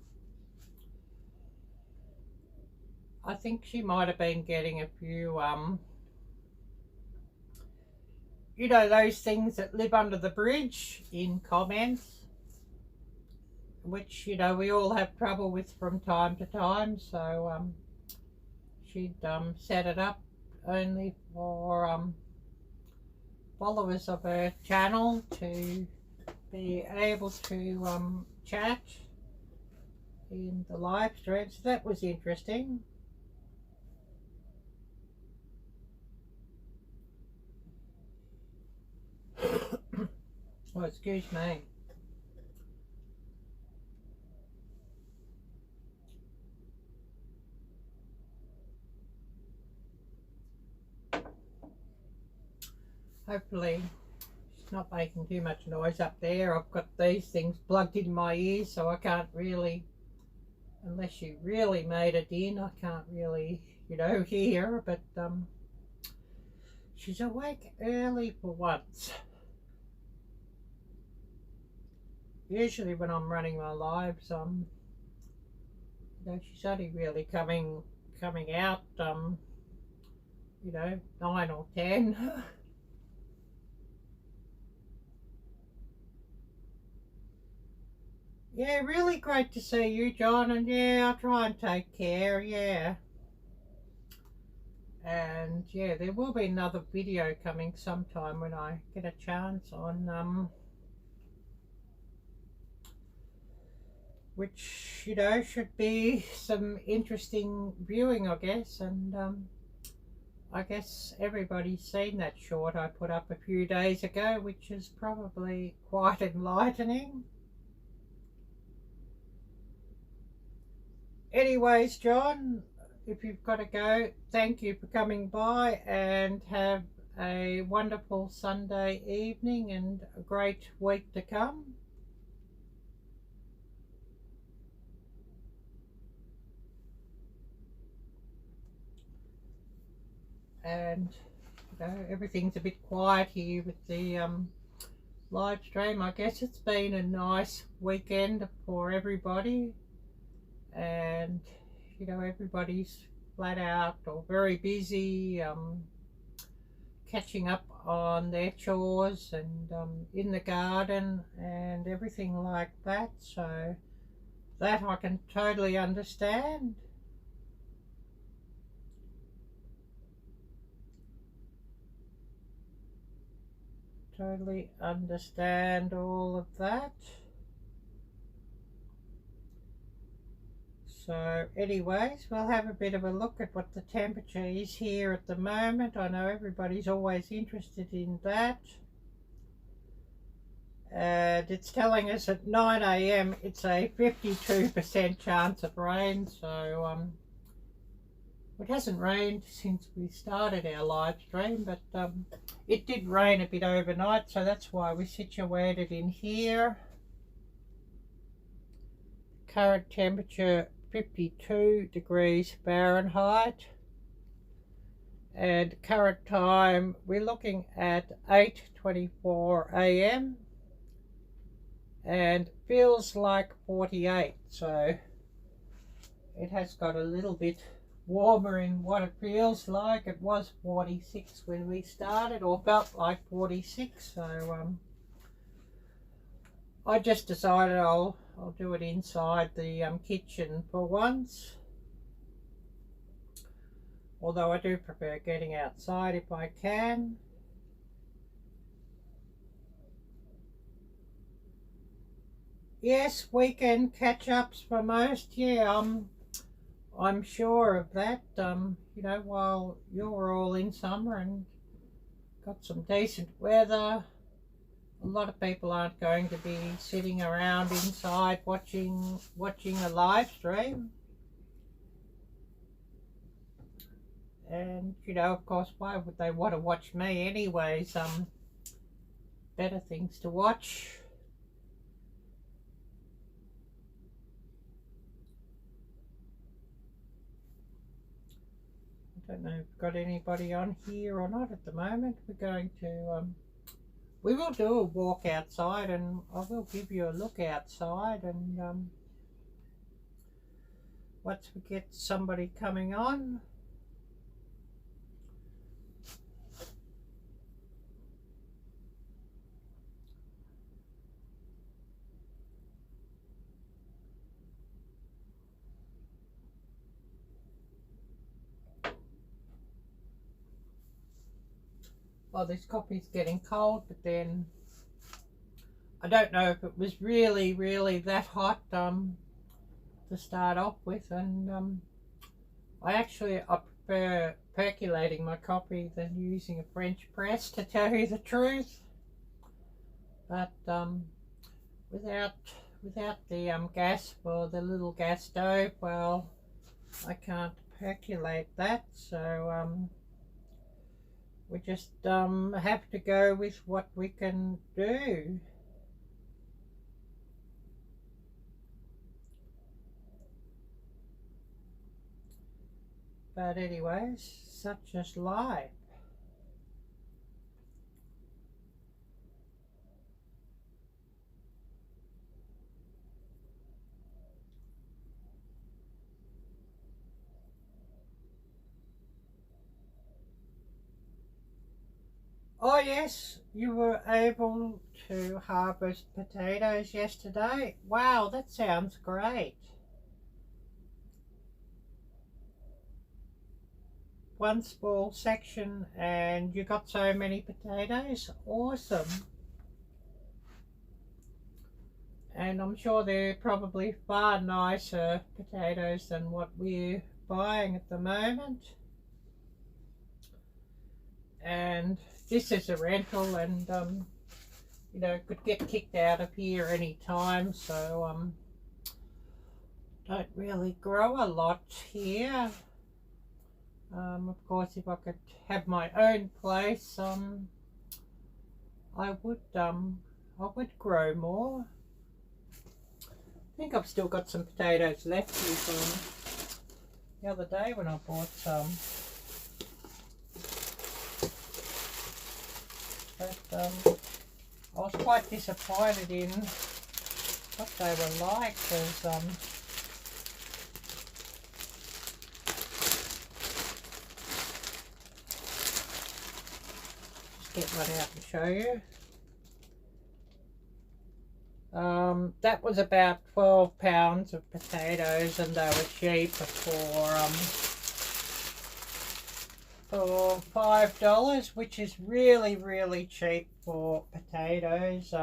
I think she might have been getting a few you know, those things that live under the bridge in comments, which, you know, we all have trouble with from time to time. So she'd set it up only for followers of her channel to be able to chat in the live stream. So that was interesting. Oh, excuse me. Hopefully it's not making too much noise up there. I've got these things plugged in my ears, so I can't really, unless you really made it in, I can't really, you know, hear. But she's awake early for once. Usually when I'm running my lives, you know, she's only really coming out, you know, 9 or 10. Yeah, really great to see you, John, and yeah, I'll try and take care, yeah. And yeah, there will be another video coming sometime when I get a chance on which, you know, should be some interesting viewing, I guess. And I guess everybody's seen that short I put up a few days ago, which is probably quite enlightening. Anyways, John, if you've got to go, thank you for coming by, and have a wonderful Sunday evening and a great week to come. And you know, everything's a bit quiet here with the live stream. I guess it's been a nice weekend for everybody, and you know, everybody's flat out or very busy catching up on their chores and in the garden and everything like that, so that I can totally understand. Totally understand all of that. So anyways, we'll have a bit of a look at what the temperature is here at the moment. I know everybody's always interested in that. And it's telling us at 9 AM it's a 52% chance of rain. So it hasn't rained since we started our live stream, but it did rain a bit overnight, so that's why we're situated in here. Current temperature 52 degrees Fahrenheit, and current time we're looking at 8:24 AM and feels like 48, so it has got a little bit warmer in what it feels like. It was 46 when we started, or felt like 46, so I just decided I'll do it inside the kitchen for once, although I do prefer getting outside if I can. Yes, weekend catch-ups for most, yeah, I'm sure of that. You know, while you're all in summer and got some decent weather, a lot of people aren't going to be sitting around inside watching a live stream. And you know, of course, why would they want to watch me anyways? Better things to watch. I don't know if we've got anybody on here or not at the moment. We're going to we will do a walk outside, and I will give you a look outside, and once we get somebody coming on. Well, this coffee's getting cold, but then I don't know if it was really that hot to start off with, and I prefer percolating my coffee than using a French press, to tell you the truth. but without the gas for the little gas stove, well, I can't percolate that, so we just have to go with what we can do. But anyways, such is life. Oh yes, you were able to harvest potatoes yesterday. Wow, that sounds great. One small section and you got so many potatoes. Awesome. And I'm sure they're probably far nicer potatoes than what we're buying at the moment. And this is a rental, and you know, could get kicked out of here any time, so don't really grow a lot here. Of course, if I could have my own place, I would grow more. I think I've still got some potatoes left here from the other day when I bought some. But I was quite disappointed in what they were like, because just get one out and show you. That was about 12 pounds of potatoes, and they were cheap for $5, which is really cheap for potatoes.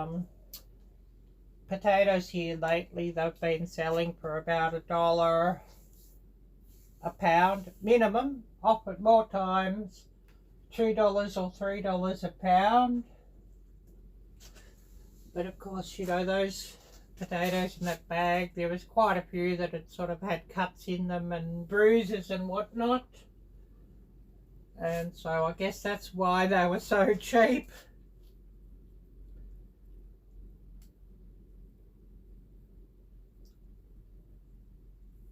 Potatoes here lately, they've been selling for about $1 a pound minimum, often more times $2 or $3 a pound. But of course, you know, those potatoes in that bag, there was quite a few that had sort of had cuts in them and bruises and whatnot. And so I guess that's why they were so cheap.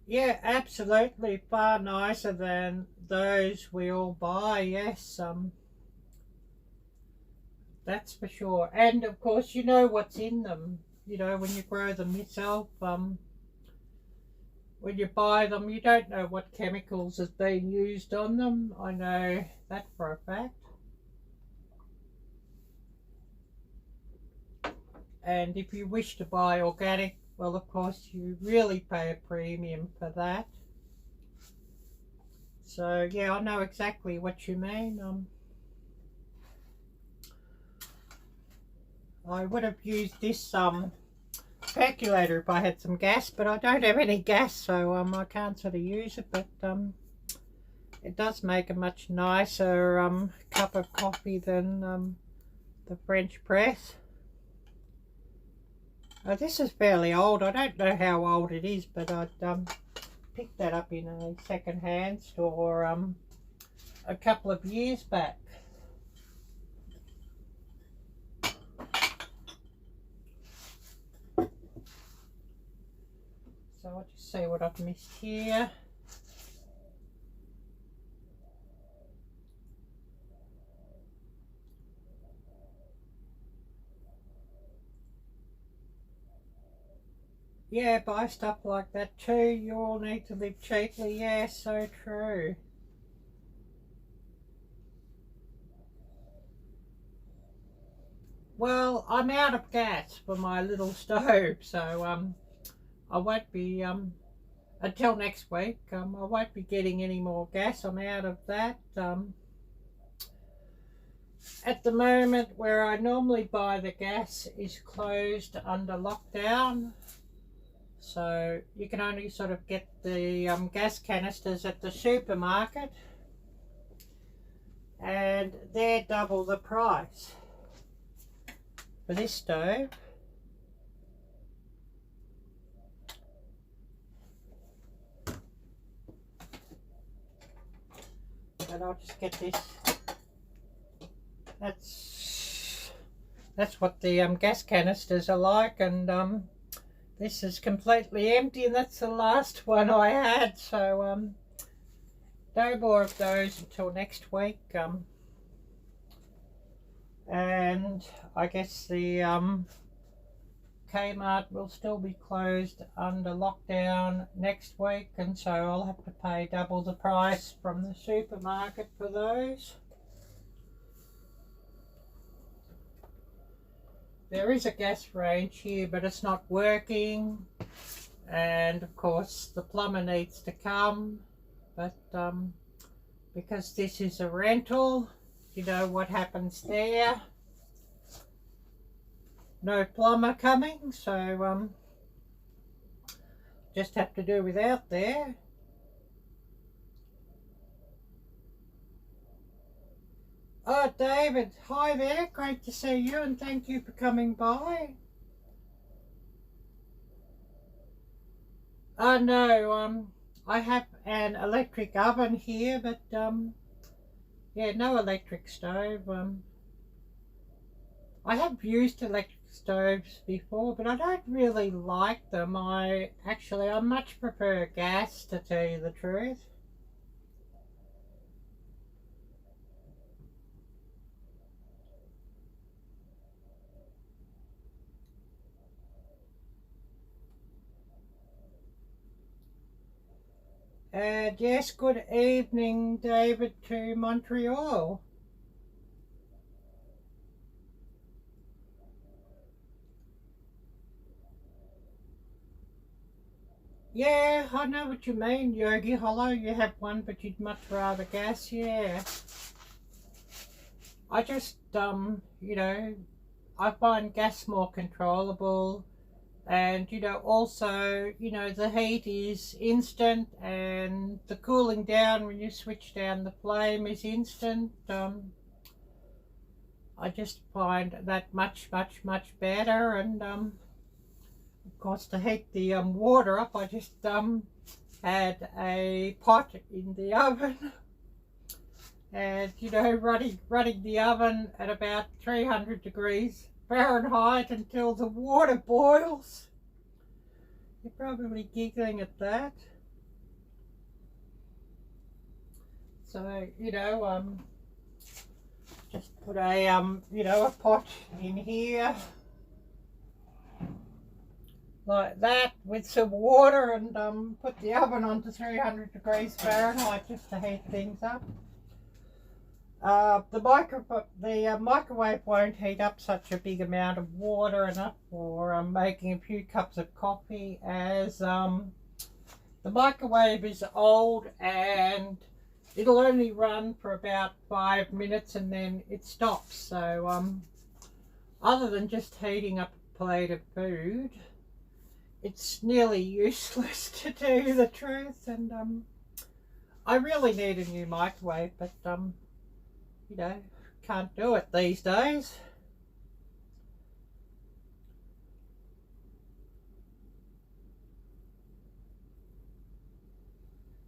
Yeah, absolutely far nicer than those we all buy, yes. That's for sure. And of course, you know what's in them. You know, when you grow them yourself, when you buy them, you don't know what chemicals is being used on them. I know that for a fact. And if you wish to buy organic, well, of course, you really pay a premium for that. So, yeah, I know exactly what you mean. I would have used this percolator if I had some gas, but I don't have any gas, so I can't sort of use it. But it does make a much nicer cup of coffee than the French press. This is fairly old. I don't know how old it is, but I picked that up in a second-hand store a couple of years back. So I'll just see what I've missed here. Yeah, buy stuff like that too. You all need to live cheaply. Yeah, so true. Well, I'm out of gas for my little stove, so I won't be until next week. I won't be getting any more gas. I'm out of that. At the moment, where I normally buy the gas is closed under lockdown. So you can only sort of get the gas canisters at the supermarket, and they're double the price. for this stove. But I'll just get this. That's what the gas canisters are like, and this is completely empty, and that's the last one I had. So no more of those until next week. And I guess the Kmart will still be closed under lockdown next week, and so I'll have to pay double the price from the supermarket for those. There is a gas range here, but it's not working, and of course the plumber needs to come, but because this is a rental, you know what happens there. No plumber coming, so just have to do without there. Oh, David, hi there, great to see you, and thank you for coming by. No, I have an electric oven here, but yeah, no electric stove. I have used electric stoves before, but I don't really like them. I much prefer gas, to tell you the truth. And yes, good evening, David, to Montreal. Yeah, I know what you mean, Yogi Hollow. You have one, but you'd much rather gas. Yeah. I just, you know, I find gas more controllable. And, you know, also, you know, the heat is instant, and the cooling down when you switch down the flame is instant. I just find that much better. And of course, to heat the water up, I just had a pot in the oven, and you know, running the oven at about 300 degrees Fahrenheit until the water boils. You're probably giggling at that. So, you know, just put a you know, a pot in here like that with some water, and put the oven on to 300 degrees Fahrenheit just to heat things up. The microwave won't heat up such a big amount of water, enough for making a few cups of coffee, as the microwave is old and it'll only run for about 5 minutes and then it stops. So other than just heating up a plate of food, it's nearly useless, to tell you the truth. And I really need a new microwave, but you know, can't do it these days.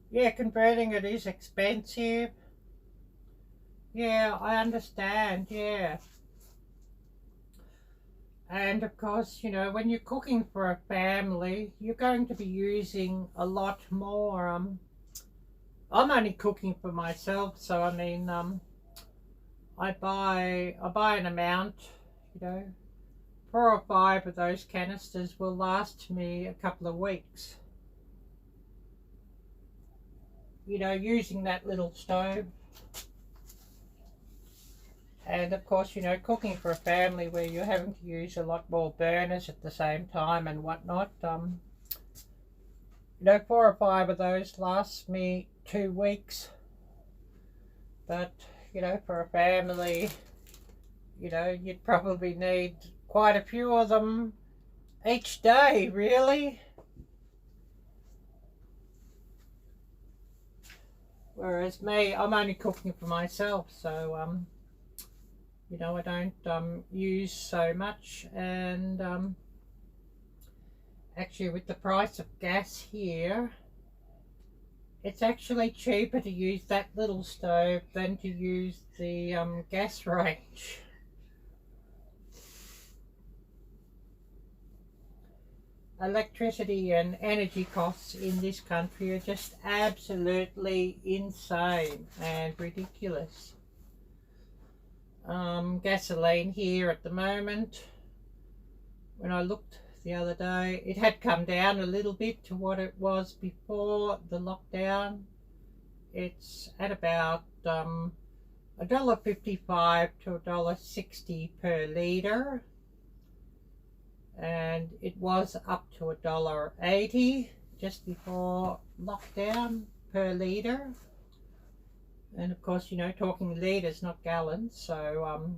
Yeah, converting it is expensive. Yeah, I understand, yeah. And of course, you know, when you're cooking for a family, you're going to be using a lot more. I'm only cooking for myself, so I mean, I buy an amount, you know, 4 or 5 of those canisters will last me a couple of weeks. You know, using that little stove. And of course, you know, cooking for a family where you're having to use a lot more burners at the same time and whatnot, you know, 4 or 5 of those last me 2 weeks. But, you know, for a family, you know, you'd probably need quite a few of them each day, really. Whereas me, I'm only cooking for myself, so you know, I don't use so much. And actually with the price of gas here, it's actually cheaper to use that little stove than to use the gas range. Electricity and energy costs in this country are just absolutely insane and ridiculous. Gasoline here at the moment, when I looked the other day, it had come down a little bit to what it was before the lockdown. It's at about $1.55 to $1.60 per litre, and it was up to $1.80 just before lockdown per litre. And of course, you know, talking litres, not gallons, so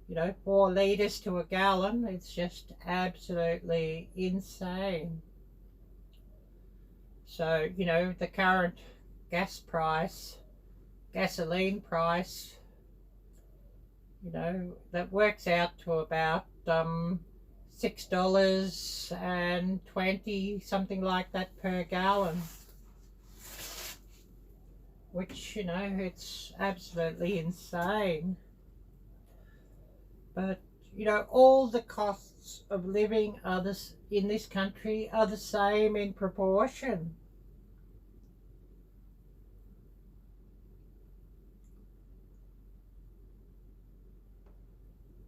you know, 4 litres to a gallon, it's just absolutely insane. So, you know, the current gasoline price, you know, that works out to about $6.20, something like that per gallon, which, you know, it's absolutely insane. But, you know, all the costs of living in this country are the same in proportion.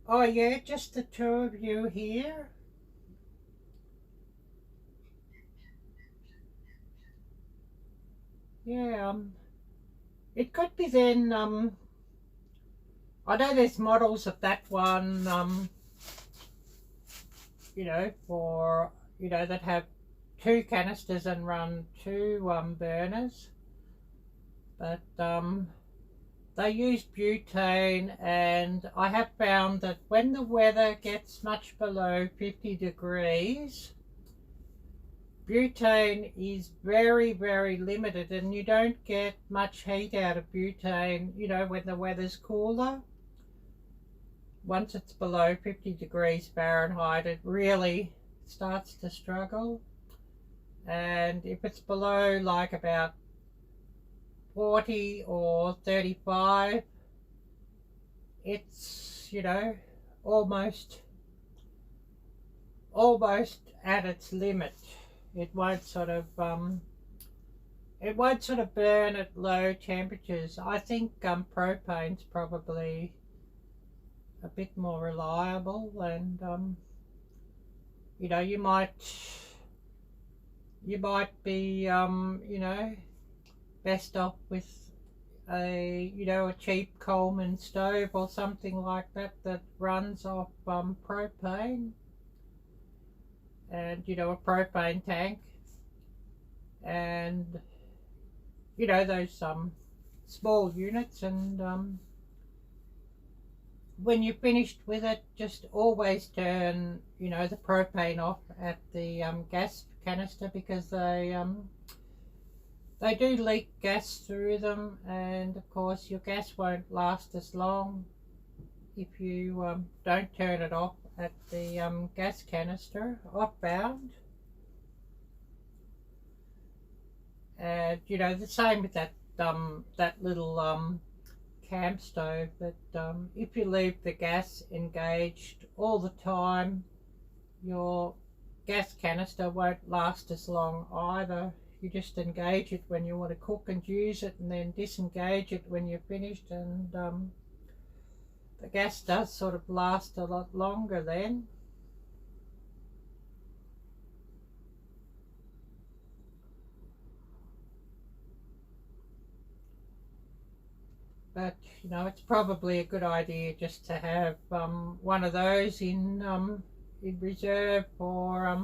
Oh yeah, just the two of you here? Yeah, it could be then, I know there's models of that one, you know, for, you know, that have 2 canisters and run 2 burners, but they use butane, and I have found that when the weather gets much below 50 degrees, butane is very, very limited, and you don't get much heat out of butane, you know, when the weather's cooler. Once it's below 50 degrees Fahrenheit, it really starts to struggle. And if it's below like about 40 or 35, it's, you know, almost at its limit. It won't sort of burn at low temperatures. I think propane's probably a bit more reliable, and you know, you might be you know, best off with a, you know, a cheap Coleman stove or something like that that runs off propane, and, you know, a propane tank, and, you know, those small units. And when you're finished with it, just always turn, you know, the propane off at the gas canister, because they do leak gas through them, and of course your gas won't last as long if you don't turn it off at the gas canister. I've found. And, you know, the same with that little camp stove, that if you leave the gas engaged all the time, your gas canister won't last as long either. You just engage it when you want to cook and use it, and then disengage it when you're finished, and the gas does sort of last a lot longer then. But, you know, it's probably a good idea just to have one of those in reserve for,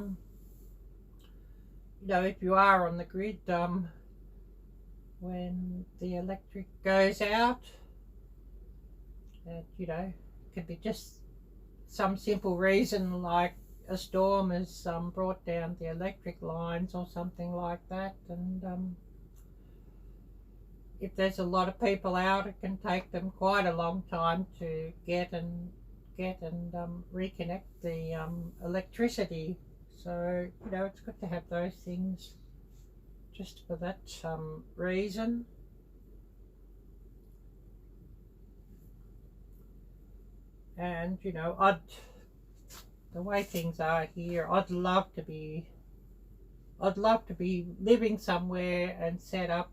you know, if you are on the grid when the electric goes out. And, you know, it could be just some simple reason, like a storm has brought down the electric lines or something like that, and if there's a lot of people out, it can take them quite a long time to get and reconnect the electricity. So, you know, it's good to have those things just for that reason. And, you know, the way things are here, I'd love to be living somewhere and set up,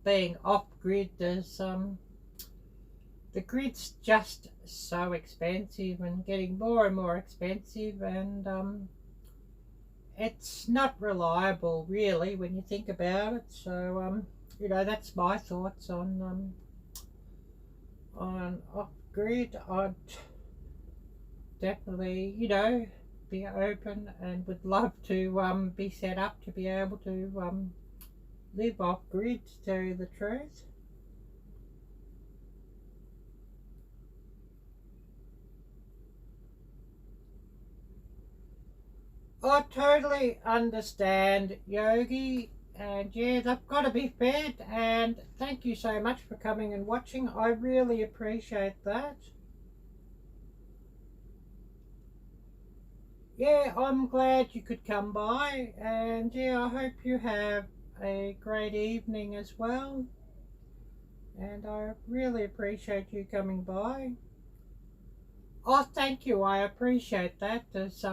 being off grid. There's the grid's just so expensive and getting more and more expensive, and it's not reliable really when you think about it. So you know, that's my thoughts on off grid. I'd definitely, you know, be open and would love to be set up to be able to live off grid, to tell you the truth. I totally understand, Yogi, and yeah, they've got to be fed, and thank you so much for coming and watching. I really appreciate that. Yeah, I'm glad you could come by, and yeah, I hope you have a great evening as well, and I really appreciate you coming by. Oh, thank you, I appreciate that. There's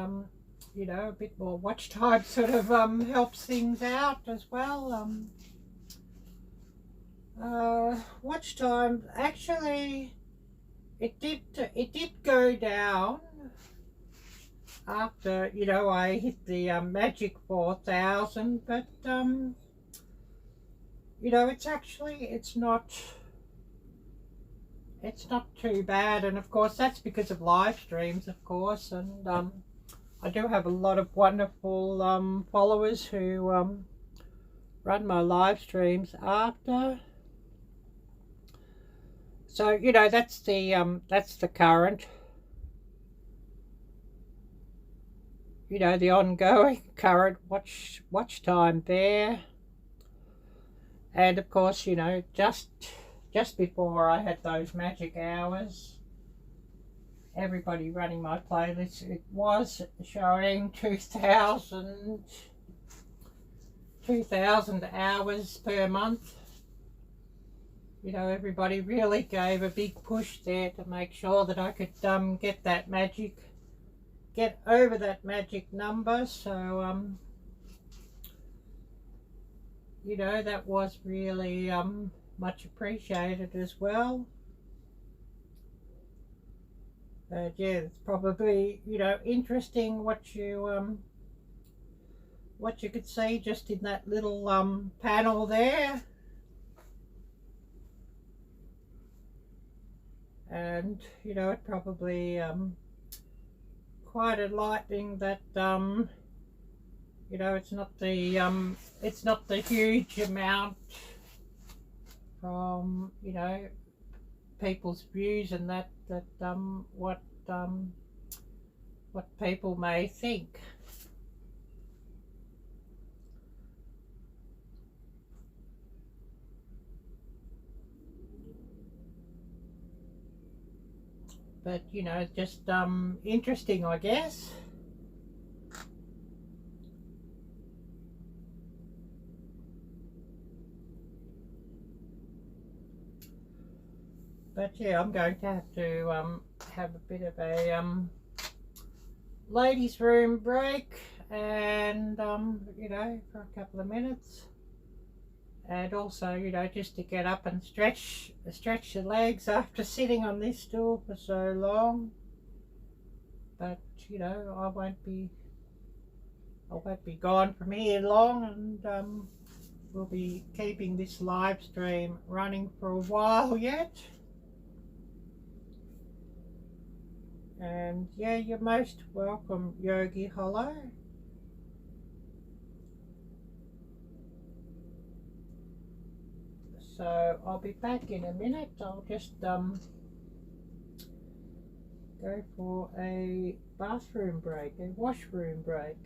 you know, a bit more watch time sort of helps things out as well. Watch time, actually it did go down after, you know, I hit the magic 4,000, but you know, it's not too bad. And of course that's because of live streams, of course, and I do have a lot of wonderful followers who run my live streams after. So, you know, that's the current, you know, the ongoing current watch time there. And of course, you know, just before I had those magic hours, everybody running my playlist, it was showing 2,000 hours per month. You know, everybody really gave a big push there to make sure that I could get over that magic number. So you know, that was really much appreciated as well. But yeah, it's probably, you know, interesting what you could see just in that little panel there. And you know, it probably quite enlightening that you know, it's not the huge amount from, you know, people's views and that what people may think. But you know, just interesting, I guess. But yeah, I'm going to have a bit of a ladies' room break, and you know, for a couple of minutes, and also, you know, just to get up and stretch your legs after sitting on this stool for so long. But you know, I won't be gone from here long, and we'll be keeping this live stream running for a while yet. And yeah, you're most welcome, Yogi Hollow. So I'll be back in a minute. I'll just go for a bathroom break, a washroom break.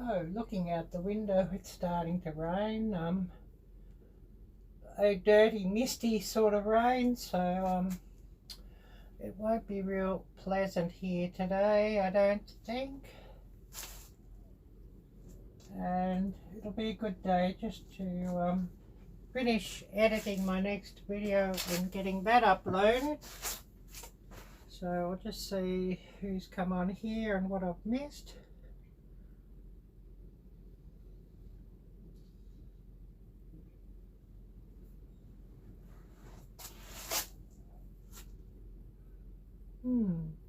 So, looking out the window, it's starting to rain. A dirty, misty sort of rain, so it won't be real pleasant here today, I don't think. And it'll be a good day just to finish editing my next video and getting that uploaded. So I'll just see who's come on here and what I've missed.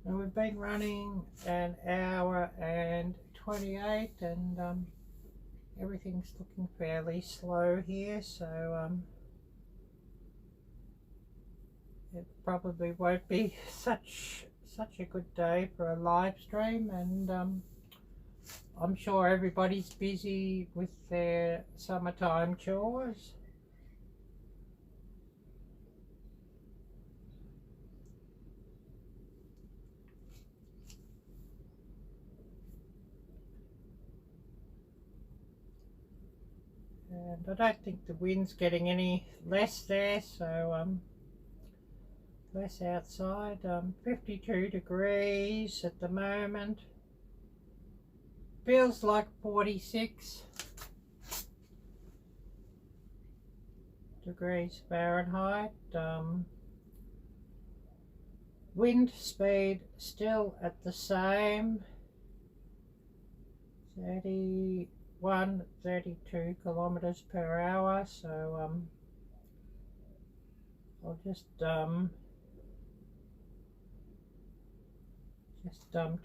And we've been running an hour and 28, and everything's looking fairly slow here, so it probably won't be such a good day for a live stream, and I'm sure everybody's busy with their summertime chores. And I don't think the wind's getting any less there, so less outside. 52 degrees at the moment. Feels like 46 degrees Fahrenheit. Wind speed still at the same, 32 kilometers per hour, so I'll just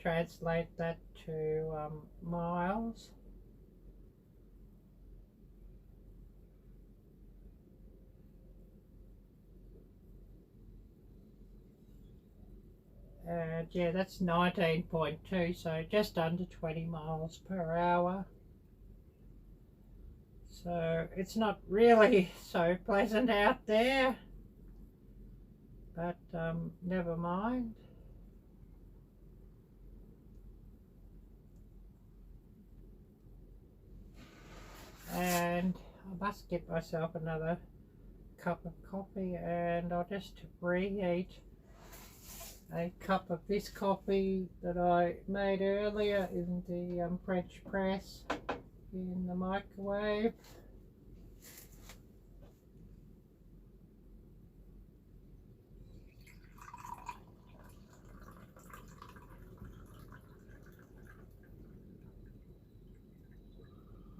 translate that to miles. And yeah, that's 19.2, so just under 20 miles per hour. So it's not really so pleasant out there, but never mind. And I must get myself another cup of coffee, and I'll just reheat a cup of this coffee that I made earlier in the French press in the microwave.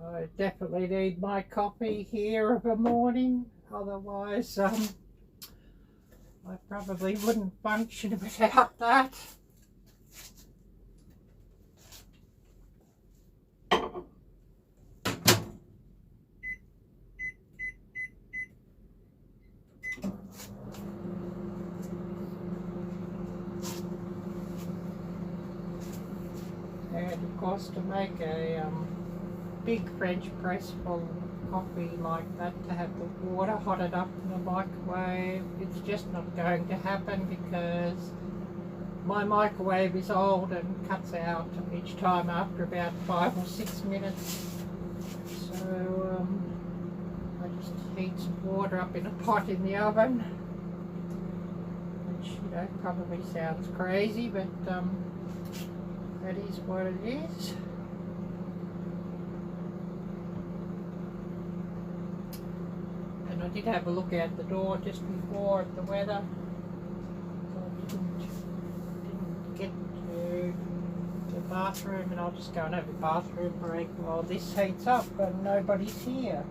I definitely need my coffee here of a morning, otherwise I probably wouldn't function without that. And of course, to make a big French press full of coffee like that, to have the water hotted up in the microwave, it's just not going to happen because my microwave is old and cuts out each time after about 5 or 6 minutes. So I just heat some water up in a pot in the oven, which, you know, probably sounds crazy, but that is what it is. And I did have a look out the door just before at the weather. So I didn't get to the bathroom, and I'll just go and have a bathroom break while this heats up and nobody's here.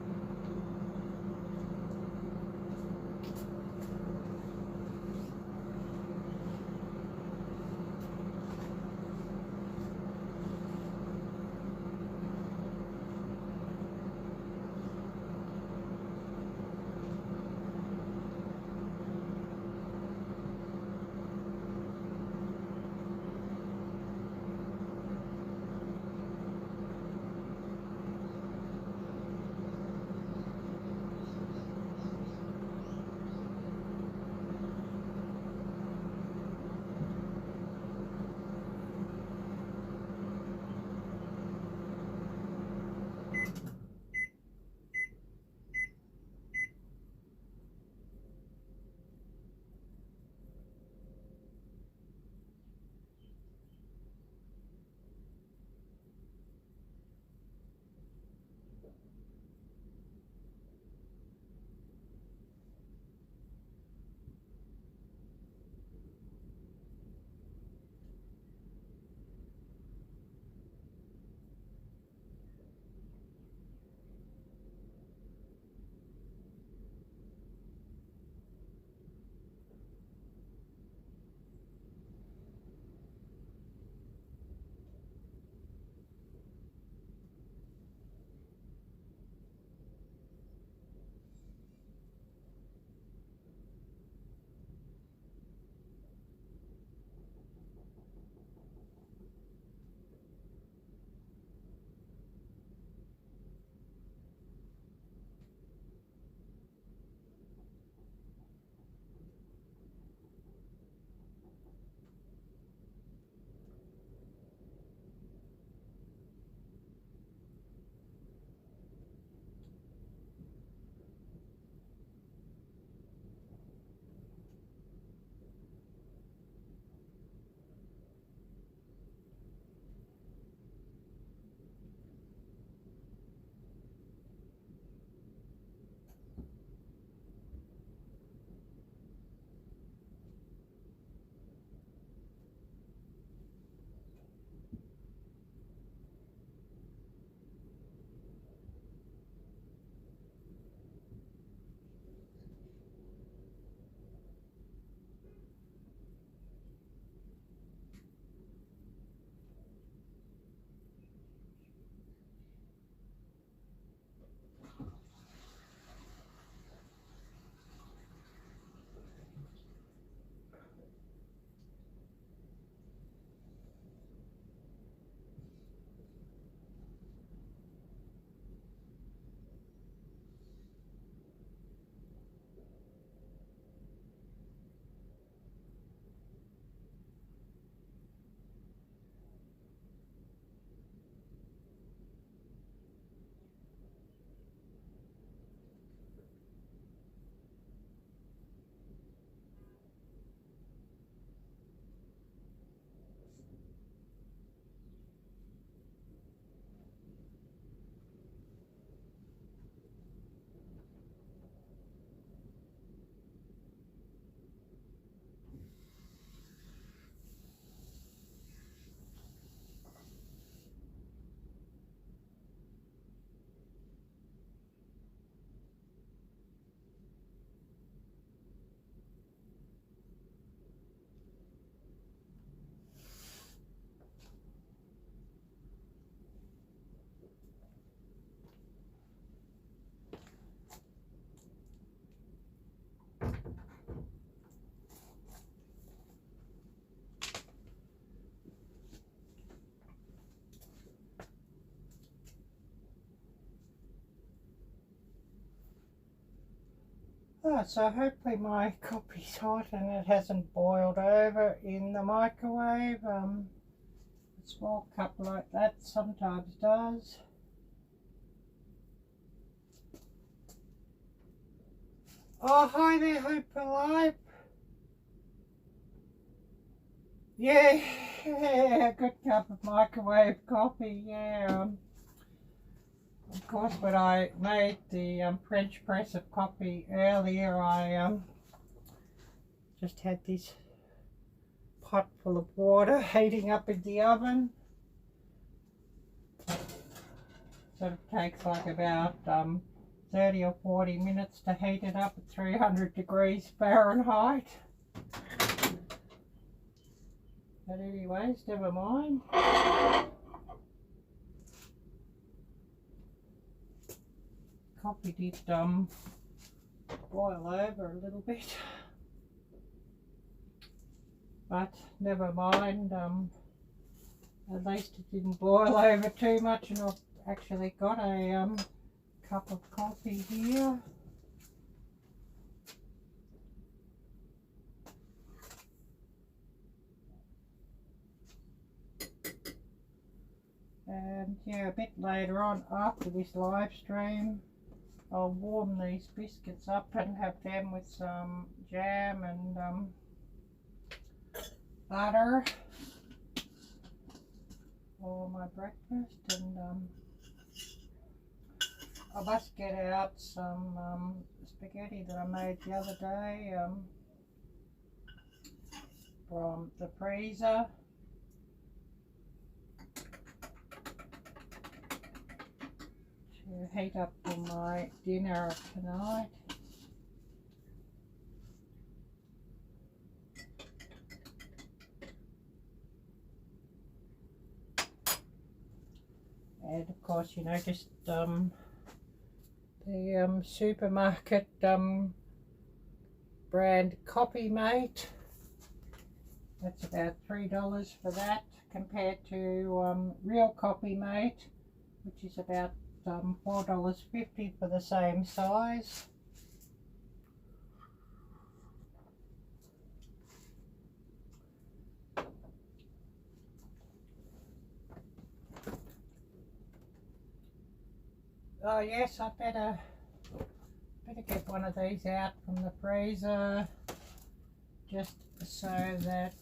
Oh, so hopefully my coffee's hot and it hasn't boiled over in the microwave. A small cup like that sometimes does. Oh, hi there, Hope Alive. Yeah, a good cup of microwave coffee, yeah. Of course, when I made the French press of coffee earlier, I just had this pot full of water heating up in the oven. Sort of takes like about 30 or 40 minutes to heat it up at 300 degrees Fahrenheit. But anyways, never mind. Coffee did boil over a little bit, but never mind. At least it didn't boil over too much, and I've actually got a cup of coffee here. And yeah, a bit later on after this live stream, I'll warm these biscuits up and have them with some jam and butter for my breakfast. And I must get out some spaghetti that I made the other day from the freezer. To heat up for my dinner tonight. And of course, you know, just the supermarket brand Coffee Mate. That's about $3 for that, compared to real Coffee Mate, which is about $4.50 for the same size. Oh yes, I better get one of these out from the freezer, just so that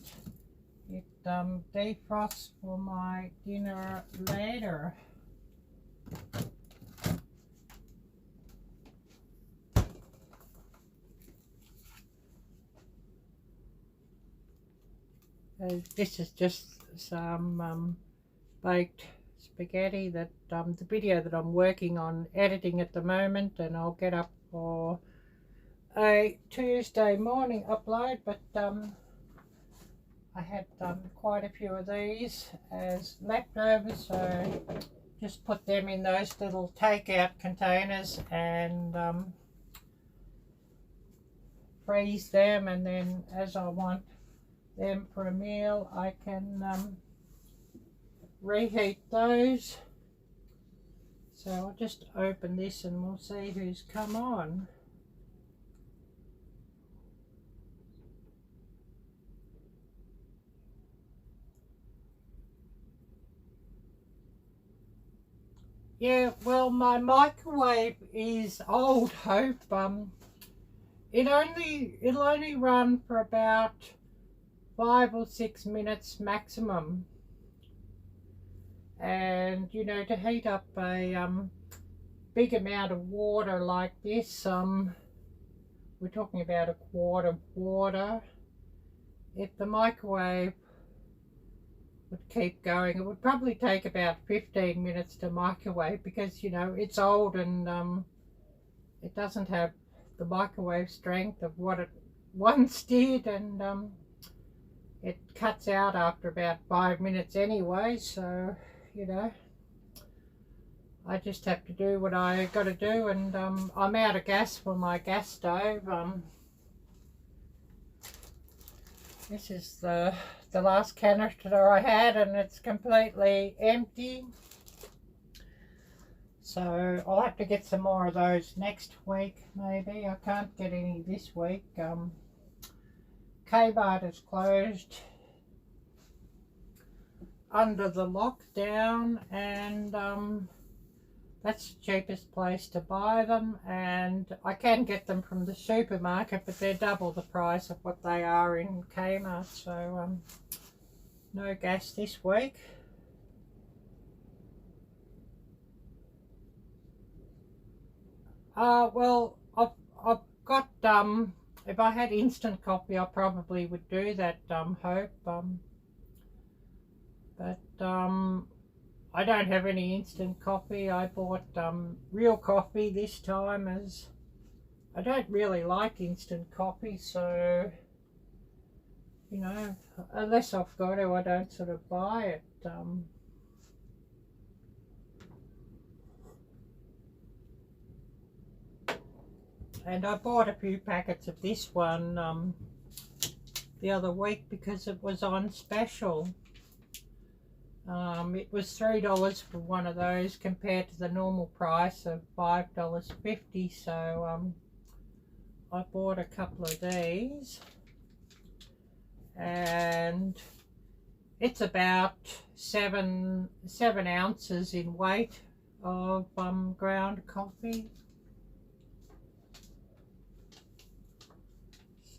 it defrosts for my dinner later. This is just some baked spaghetti that the video that I'm working on editing at the moment, and I'll get up for a Tuesday morning upload. But I had quite a few of these as leftovers, so just put them in those little takeout containers and freeze them, and then as I want them for a meal, I can reheat those. So I'll just open this and we'll see who's come on. Yeah, well, my microwave is old, Hope. It'll only run for about 5 or 6 minutes maximum. And you know, to heat up a big amount of water like this, we're talking about a quart of water. If the microwave would keep going, it would probably take about 15 minutes to microwave, because you know it's old and it doesn't have the microwave strength of what it once did, and it cuts out after about 5 minutes anyway. So you know, I just have to do what I got to do, and I'm out of gas for my gas stove. This is the last canister I had, and it's completely empty. So I'll have to get some more of those next week, maybe. I can't get any this week. Kmart is closed under the lockdown, and that's the cheapest place to buy them, and I can get them from the supermarket, but they're double the price of what they are in Kmart. So no gas this week. Well, I've got, if I had instant coffee, I probably would do that, Hope. But I don't have any instant coffee. I bought real coffee this time, as I don't really like instant coffee, so, you know, unless I've got to, I don't sort of buy it. And I bought a few packets of this one the other week because it was on special. It was $3 for one of those compared to the normal price of $5.50. So I bought a couple of these, and it's about seven ounces in weight of ground coffee.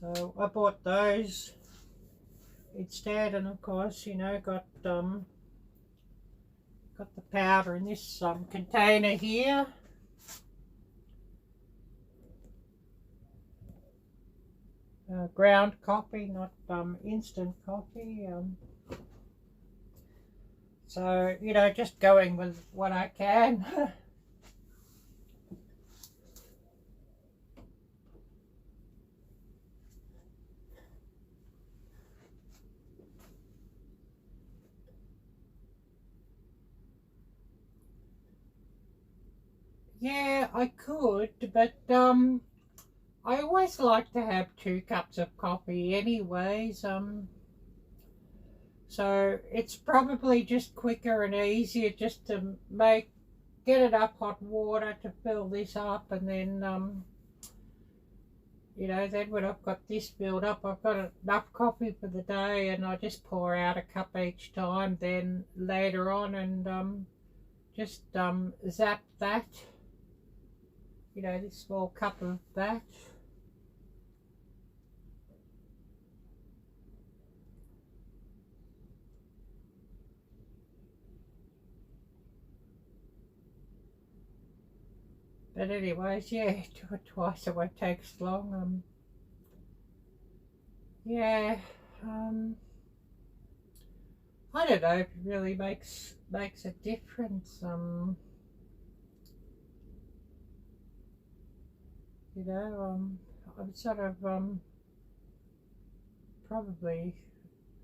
So I bought those instead, and of course, you know, got the powder in this container here. Ground coffee, not instant coffee. So, you know, just going with what I can. Yeah, I could, but I always like to have 2 cups of coffee anyways. So it's probably just quicker and easier just to get it up hot water to fill this up, and then you know, then when I've got this filled up, I've got enough coffee for the day, and I just pour out a cup each time then later on, and just zap that. You know, this small cup of that. But anyways, yeah, do it twice, it won't take as long. Yeah, I don't know if it really makes a difference. You know, I'm sort of probably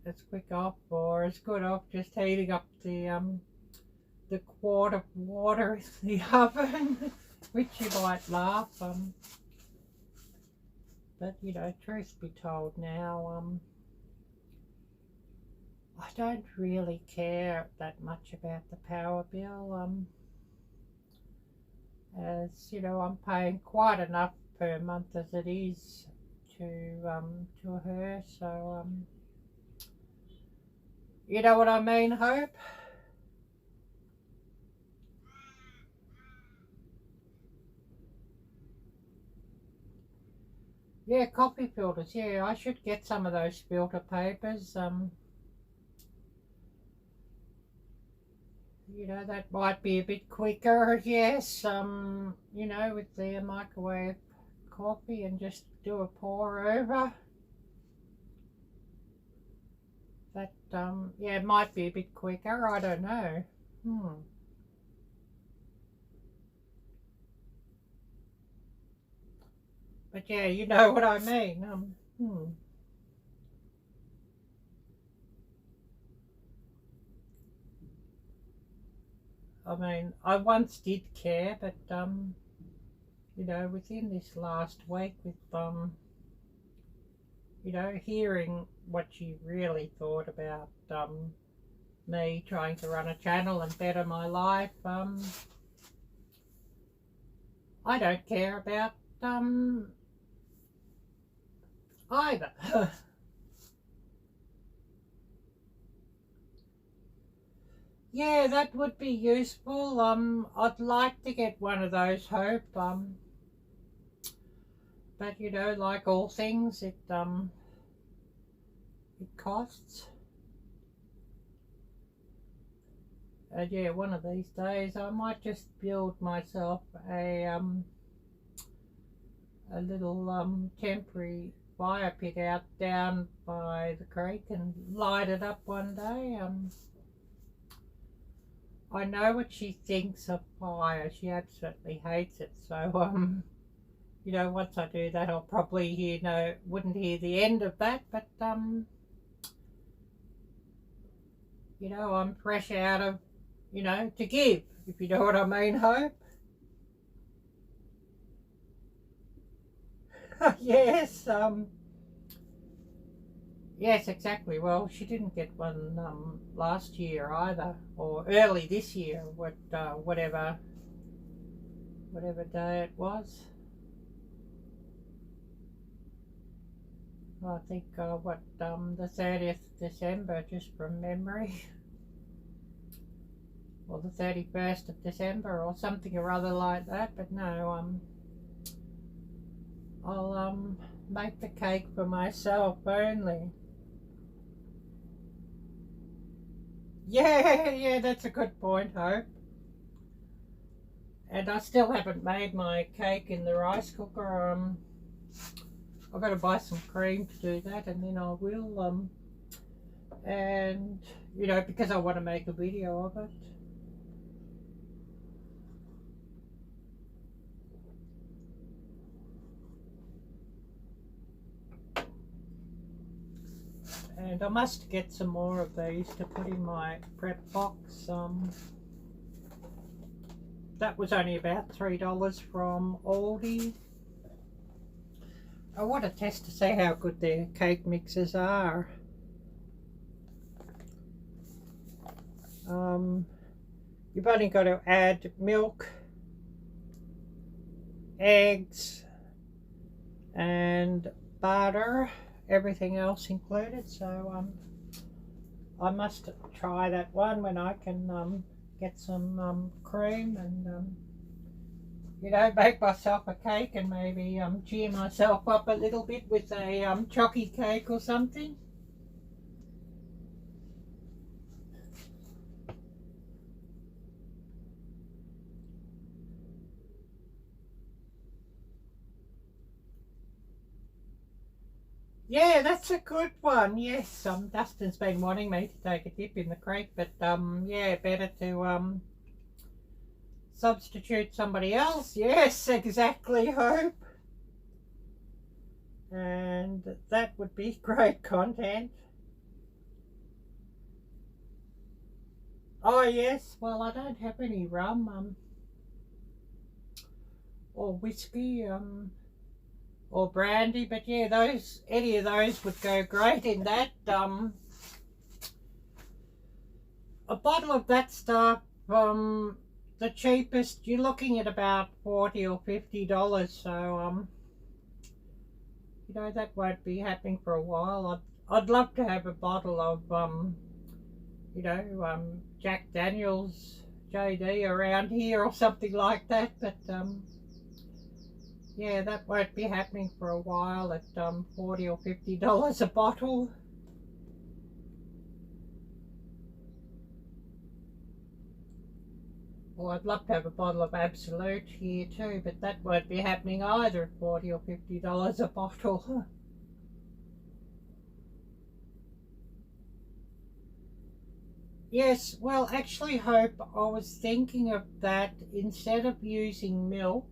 as quick off or as good off just heating up the quart of water in the oven, which you might laugh. But you know, truth be told now, I don't really care that much about the power bill. As you know, I'm paying quite enough per month as it is to her, so you know what I mean, Hope? Yeah, coffee filters. Yeah, I should get some of those filter papers. You know, that might be a bit quicker, yes, you know, with the microwave coffee, and just do a pour over. That, yeah, it might be a bit quicker, I don't know. But yeah, you know what I mean. I mean, I once did care, but you know, within this last week, with you know, hearing what you really thought about me trying to run a channel and better my life, I don't care about either. Yeah, that would be useful. I'd like to get one of those, Hope. But you know, like all things, it costs. And yeah, one of these days I might just build myself a little temporary fire pit out down by the creek and light it up one day. I know what she thinks of fire. She absolutely hates it. So you know, once I do that, I'll probably wouldn't hear the end of that. But you know, I'm fresh out of, you know, to give, if you know what I mean, Hope. Yes, yes, exactly. Well, she didn't get one last year either, or early this year, whatever day it was. I think the 30th December, just from memory, or the 31st of December, or something or other like that. But no, I'll make the cake for myself only. Yeah, yeah, that's a good point, Hope. And I still haven't made my cake in the rice cooker. I've got to buy some cream to do that, and then I will. And you know, because I want to make a video of it. And I must get some more of these to put in my prep box. That was only about $3 from Aldi. I want to test to see how good their cake mixes are. You've only got to add milk, eggs, and butter, everything else included. So I must try that one when I can get some cream and you know, make myself a cake and maybe cheer myself up a little bit with a chocky cake or something. Yeah, that's a good one. Yes, Dustin's been wanting me to take a dip in the creek, but yeah, better to substitute somebody else. Yes, exactly, Hope. And that would be great content. Oh yes, well I don't have any rum or whiskey or brandy, but yeah, any of those would go great in that. A bottle of that stuff, the cheapest, you're looking at about $40 or $50. So you know, that won't be happening for a while. I'd love to have a bottle of you know, Jack Daniel's JD around here or something like that, but yeah, that won't be happening for a while at $40 or $50 a bottle. Well, I'd love to have a bottle of Absolute here too, but that won't be happening either at $40 or $50 a bottle. Yes, well, actually, Hope, I was thinking of that instead of using milk.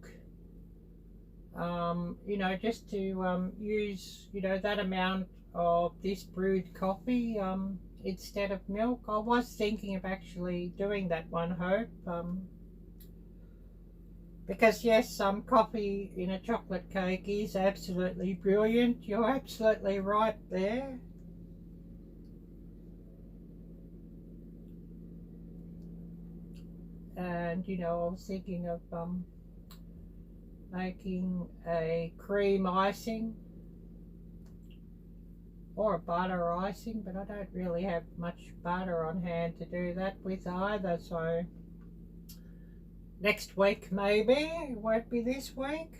You know, just to use, you know, that amount of this brewed coffee instead of milk. I was thinking of actually doing that one, Hope. Because yes, coffee in a chocolate cake is absolutely brilliant. You're absolutely right there. And you know, I was thinking of making a cream icing or a butter icing, but I don't really have much butter on hand to do that with either, so next week maybe. It won't be this week.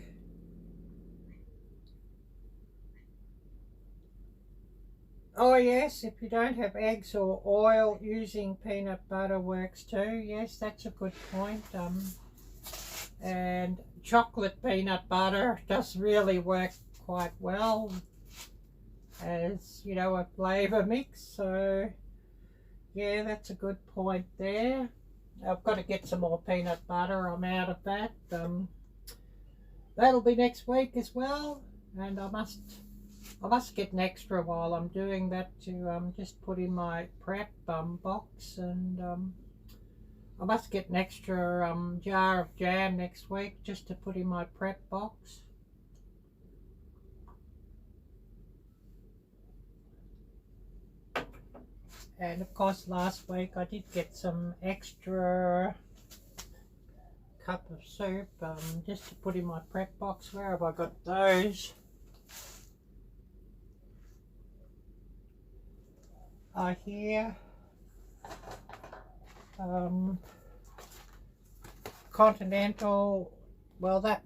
Oh yes, if you don't have eggs or oil, using peanut butter works too. Yes, that's a good point. And chocolate peanut butter does really work quite well as, you know, a flavour mix. So yeah, that's a good point there. I've got to get some more peanut butter. I'm out of that. That'll be next week as well, and I must get an extra while I'm doing that to just put in my prep box, and I must get an extra jar of jam next week just to put in my prep box. And of course last week I did get some extra cup of soup just to put in my prep box. Where have I got those? Here. Continental. Well, that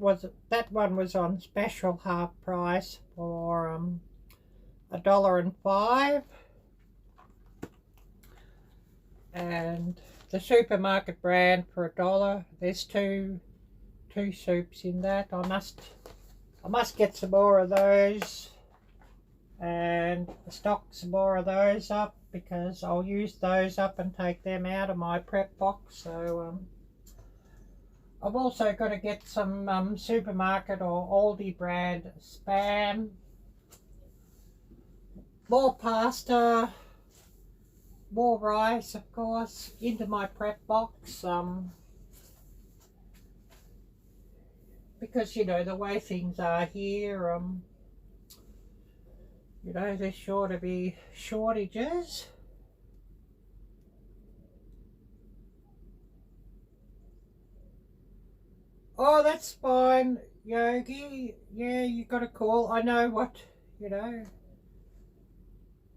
one was on special half price for $1.05. And the supermarket brand for $1. There's two soups in that. I must get some more of those and stock some more of those up, because I'll use those up and take them out of my prep box. So I've also got to get some supermarket or Aldi brand Spam, more pasta, more rice, of course, into my prep box, because, you know, the way things are here, you know, there's sure to be shortages. Oh, that's fine, Yogi. Yeah, you got a call. I know what, you know,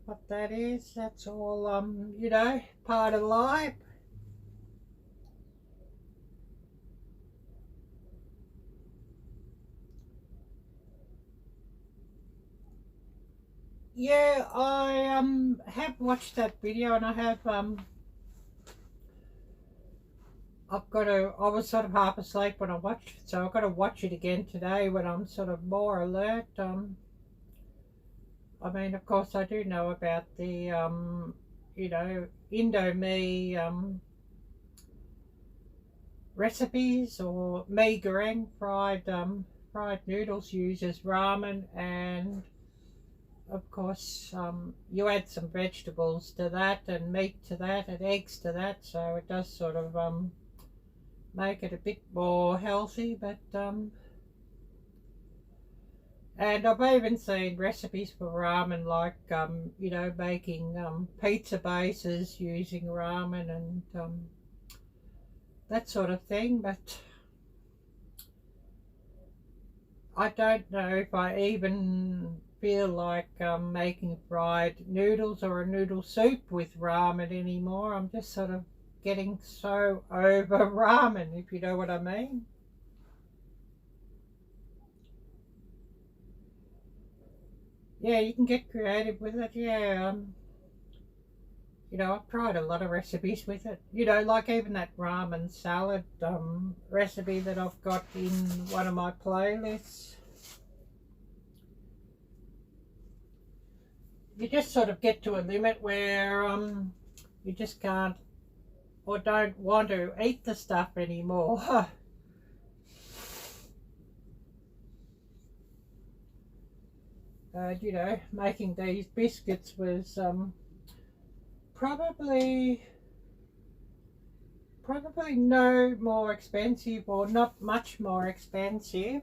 what that is. That's all, you know, part of life. Yeah, I have watched that video, and I have I was sort of half asleep when I watched it, so I've got to watch it again today when I'm sort of more alert. I mean, of course, I do know about the you know, Indomie recipes, or mee goreng, fried noodles uses ramen, and of course you add some vegetables to that, and meat to that, and eggs to that, so it does sort of make it a bit more healthy. But and I've even seen recipes for ramen, like you know, making pizza bases using ramen and that sort of thing. But I don't know if I even feel like making fried noodles or a noodle soup with ramen anymore. I'm just sort of getting so over ramen, if you know what I mean. Yeah, you can get creative with it. Yeah, you know, I've tried a lot of recipes with it. You know, like even that ramen salad recipe that I've got in one of my playlists. You just sort of get to a limit where you just can't or don't want to eat the stuff anymore. You know, making these biscuits was probably no more expensive, or not much more expensive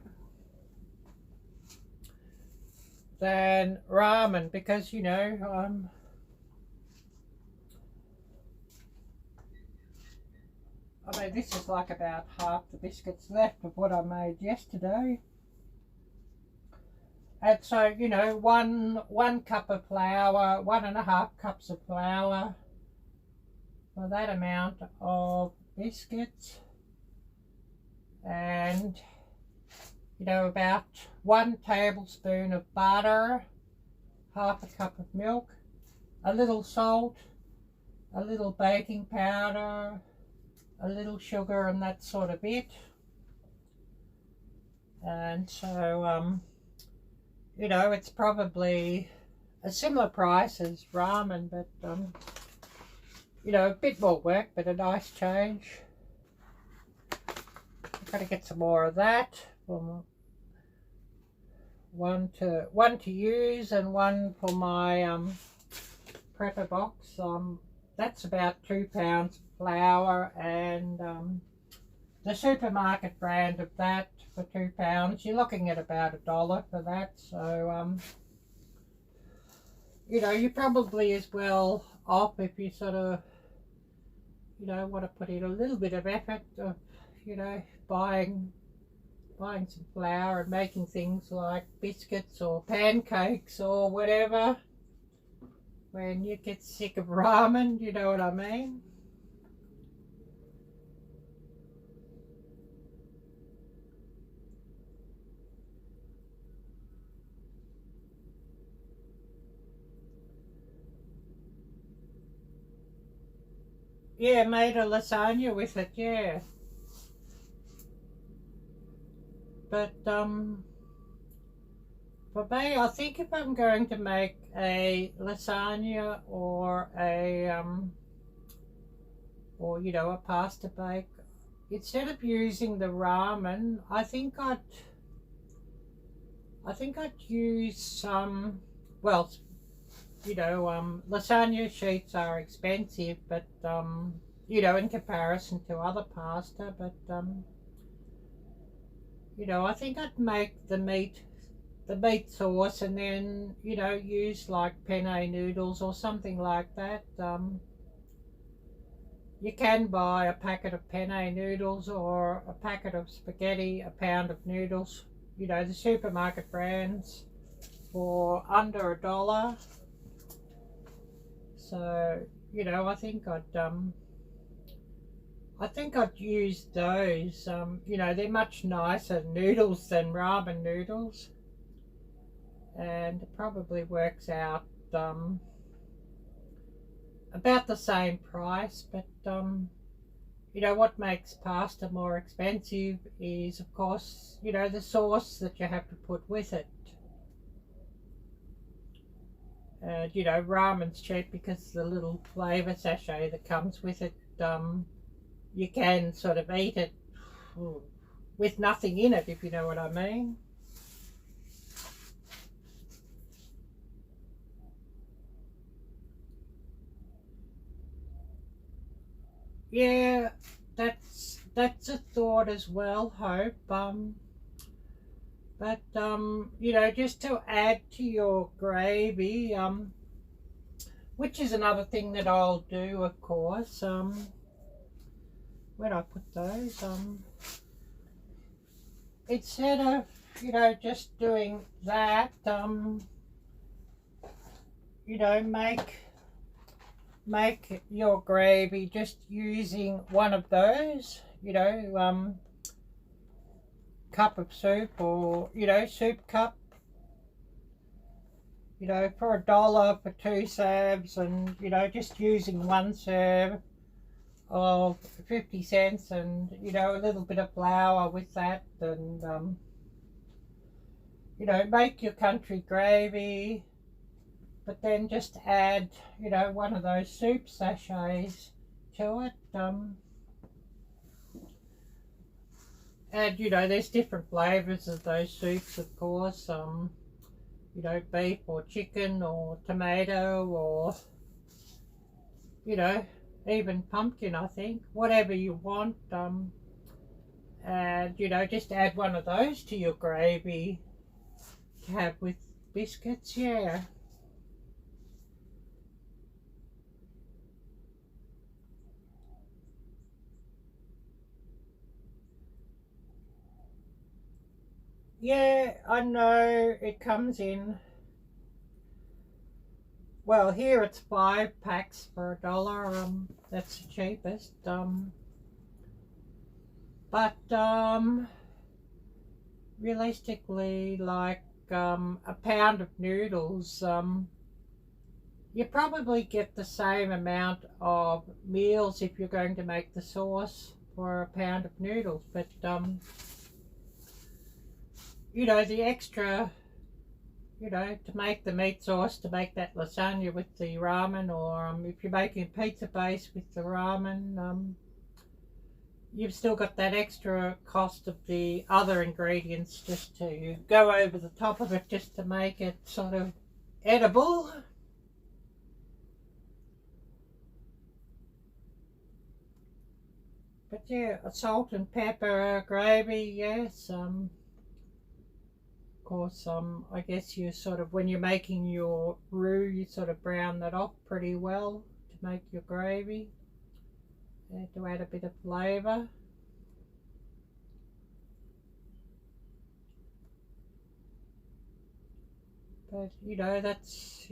than ramen, because, you know, I mean, this is like about half the biscuits left of what I made yesterday. And so, you know, one cup of flour, 1.5 cups of flour for that amount of biscuits. And, you know, about 1 tablespoon of butter, 1/2 cup of milk, a little salt, a little baking powder, a little sugar, and that sort of it. And so, you know, it's probably a similar price as ramen, but, you know, a bit more work, but a nice change. I've got to get some more of that. One to use and one for my prepper box. That's about 2 pounds flour, and the supermarket brand of that for 2 pounds, you're looking at about $1 for that. So you know, you probably as well off if you sort of, you know, want to put in a little bit of effort of, you know, buying some flour and making things like biscuits or pancakes or whatever when you get sick of ramen, you know what I mean? Yeah, made a lasagna with it, yeah. But for me, I think if I'm going to make a lasagna or a or, you know, a pasta bake, instead of using the ramen, I think I'd use some, well, you know, lasagna sheets are expensive, but you know, in comparison to other pasta, but you know, I think I'd make the meat sauce and then, you know, use like penne noodles or something like that. You can buy a packet of penne noodles or a packet of spaghetti, a pound of noodles, you know, the supermarket brands, for under $1. So, you know, I think I'd use those. You know, they're much nicer noodles than ramen noodles, and it probably works out about the same price. But you know, what makes pasta more expensive is, of course, you know, the sauce that you have to put with it. You know, ramen's cheap because the little flavour sachet that comes with it, you can sort of eat it with nothing in it, if you know what I mean. Yeah, that's a thought as well, Hope. But you know, just to add to your gravy, which is another thing that I'll do, of course. Where'd I put those? Instead of, you know, just doing that, you know, make your gravy just using one of those, you know, cup of soup, or, you know, soup cup, you know, for $1 for 2 serves, and, you know, just using 1 serve of 50 cents, and, you know, a little bit of flour with that, and you know, make your country gravy, but then just add, you know, one of those soup sachets to it. And, you know, there's different flavours of those soups, of course. You know, beef or chicken or tomato, or, you know, even pumpkin, I think. Whatever you want. And, you know, just add one of those to your gravy to have with biscuits, yeah. Yeah, I know it comes in. Well, here it's 5 packs for $1. That's the cheapest. But realistically, like a pound of noodles, you probably get the same amount of meals if you're going to make the sauce for a pound of noodles. But you know, the extra, you know, to make the meat sauce, to make that lasagna with the ramen, or if you're making pizza base with the ramen, you've still got that extra cost of the other ingredients just to go over the top of it, just to make it sort of edible. But yeah, a salt and pepper gravy, yes. Of course, I guess you sort of, when you're making your roux, you sort of brown that off pretty well to make your gravy, to add a bit of flavour. But you know, that's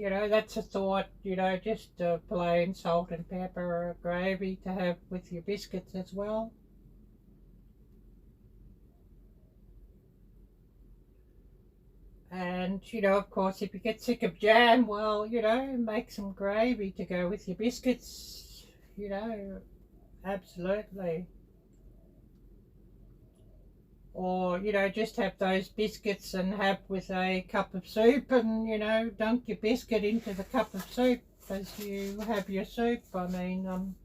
a thought. You know, just plain salt and pepper gravy to have with your biscuits as well. And you know, of course, if you get sick of jam, well, you know, make some gravy to go with your biscuits. You know, absolutely. Or you know, just have those biscuits and have with a cup of soup, and you know, dunk your biscuit into the cup of soup as you have your soup. I mean,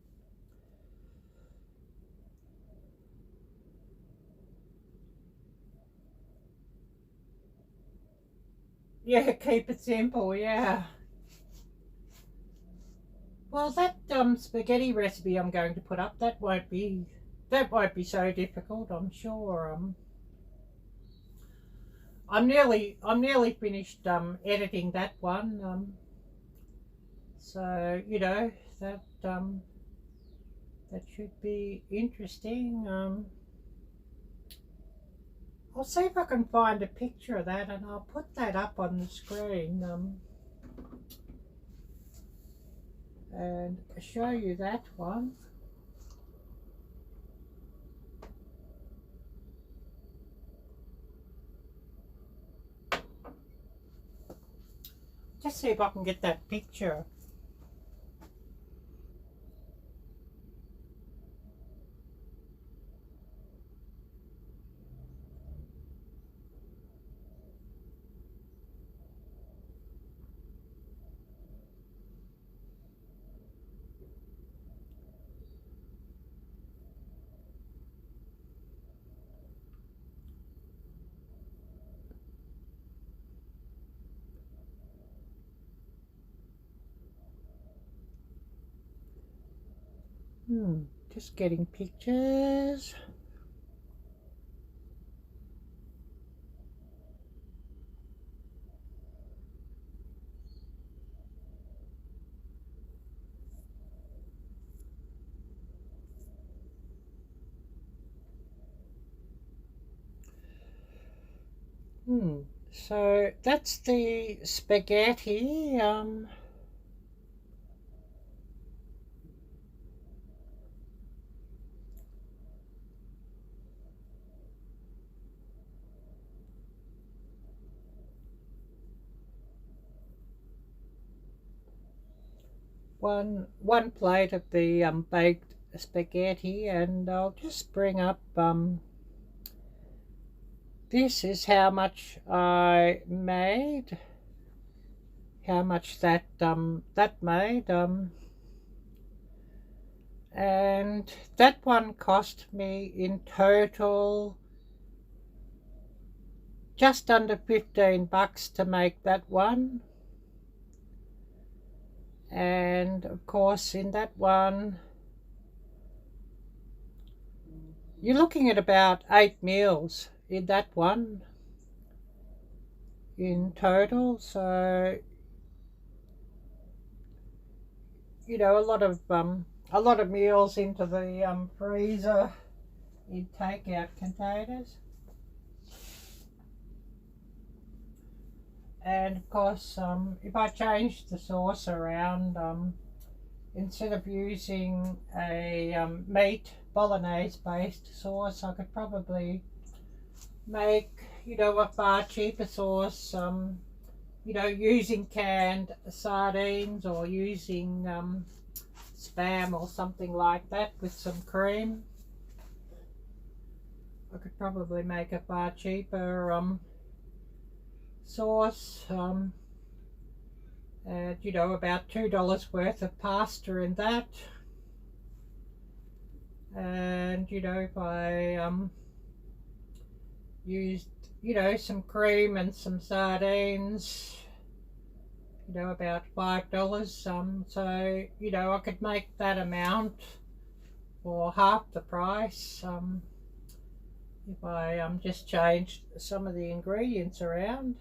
yeah, keep it simple. Yeah. Well, that spaghetti recipe I'm going to put up, that won't be so difficult, I'm sure. I'm nearly finished editing that one. So you know, that should be interesting. I'll see if I can find a picture of that, and I'll put that up on the screen, and show you that one. Just see if I can get that picture. Just getting pictures. So that's the spaghetti. One plate of the baked spaghetti, and I'll just bring up. This is how much I made. How much that made. And that one cost me in total just under $15 to make that one. And of course, in that one, you're looking at about 8 meals in that one in total. So you know, a lot of meals into the freezer in takeout containers. And of course, if I change the sauce around, instead of using a meat bolognese based sauce, I could probably make, you know, a far cheaper sauce, you know, using canned sardines or using Spam or something like that with some cream. I could probably make a far cheaper sauce, and you know, about $2 worth of pasta in that. And you know, if I used, you know, some cream and some sardines, you know, about $5, so you know, I could make that amount for half the price if I just changed some of the ingredients around.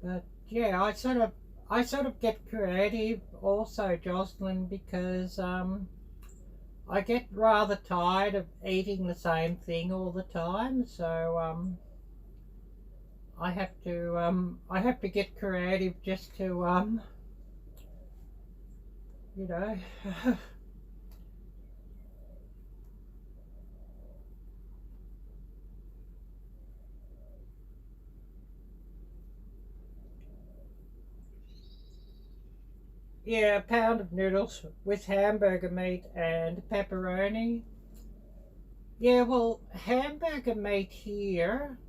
But yeah, I sort of get creative also, Jocelyn, because I get rather tired of eating the same thing all the time. So I have to get creative just to you know. Yeah, a pound of noodles with hamburger meat and pepperoni. Yeah, well, hamburger meat here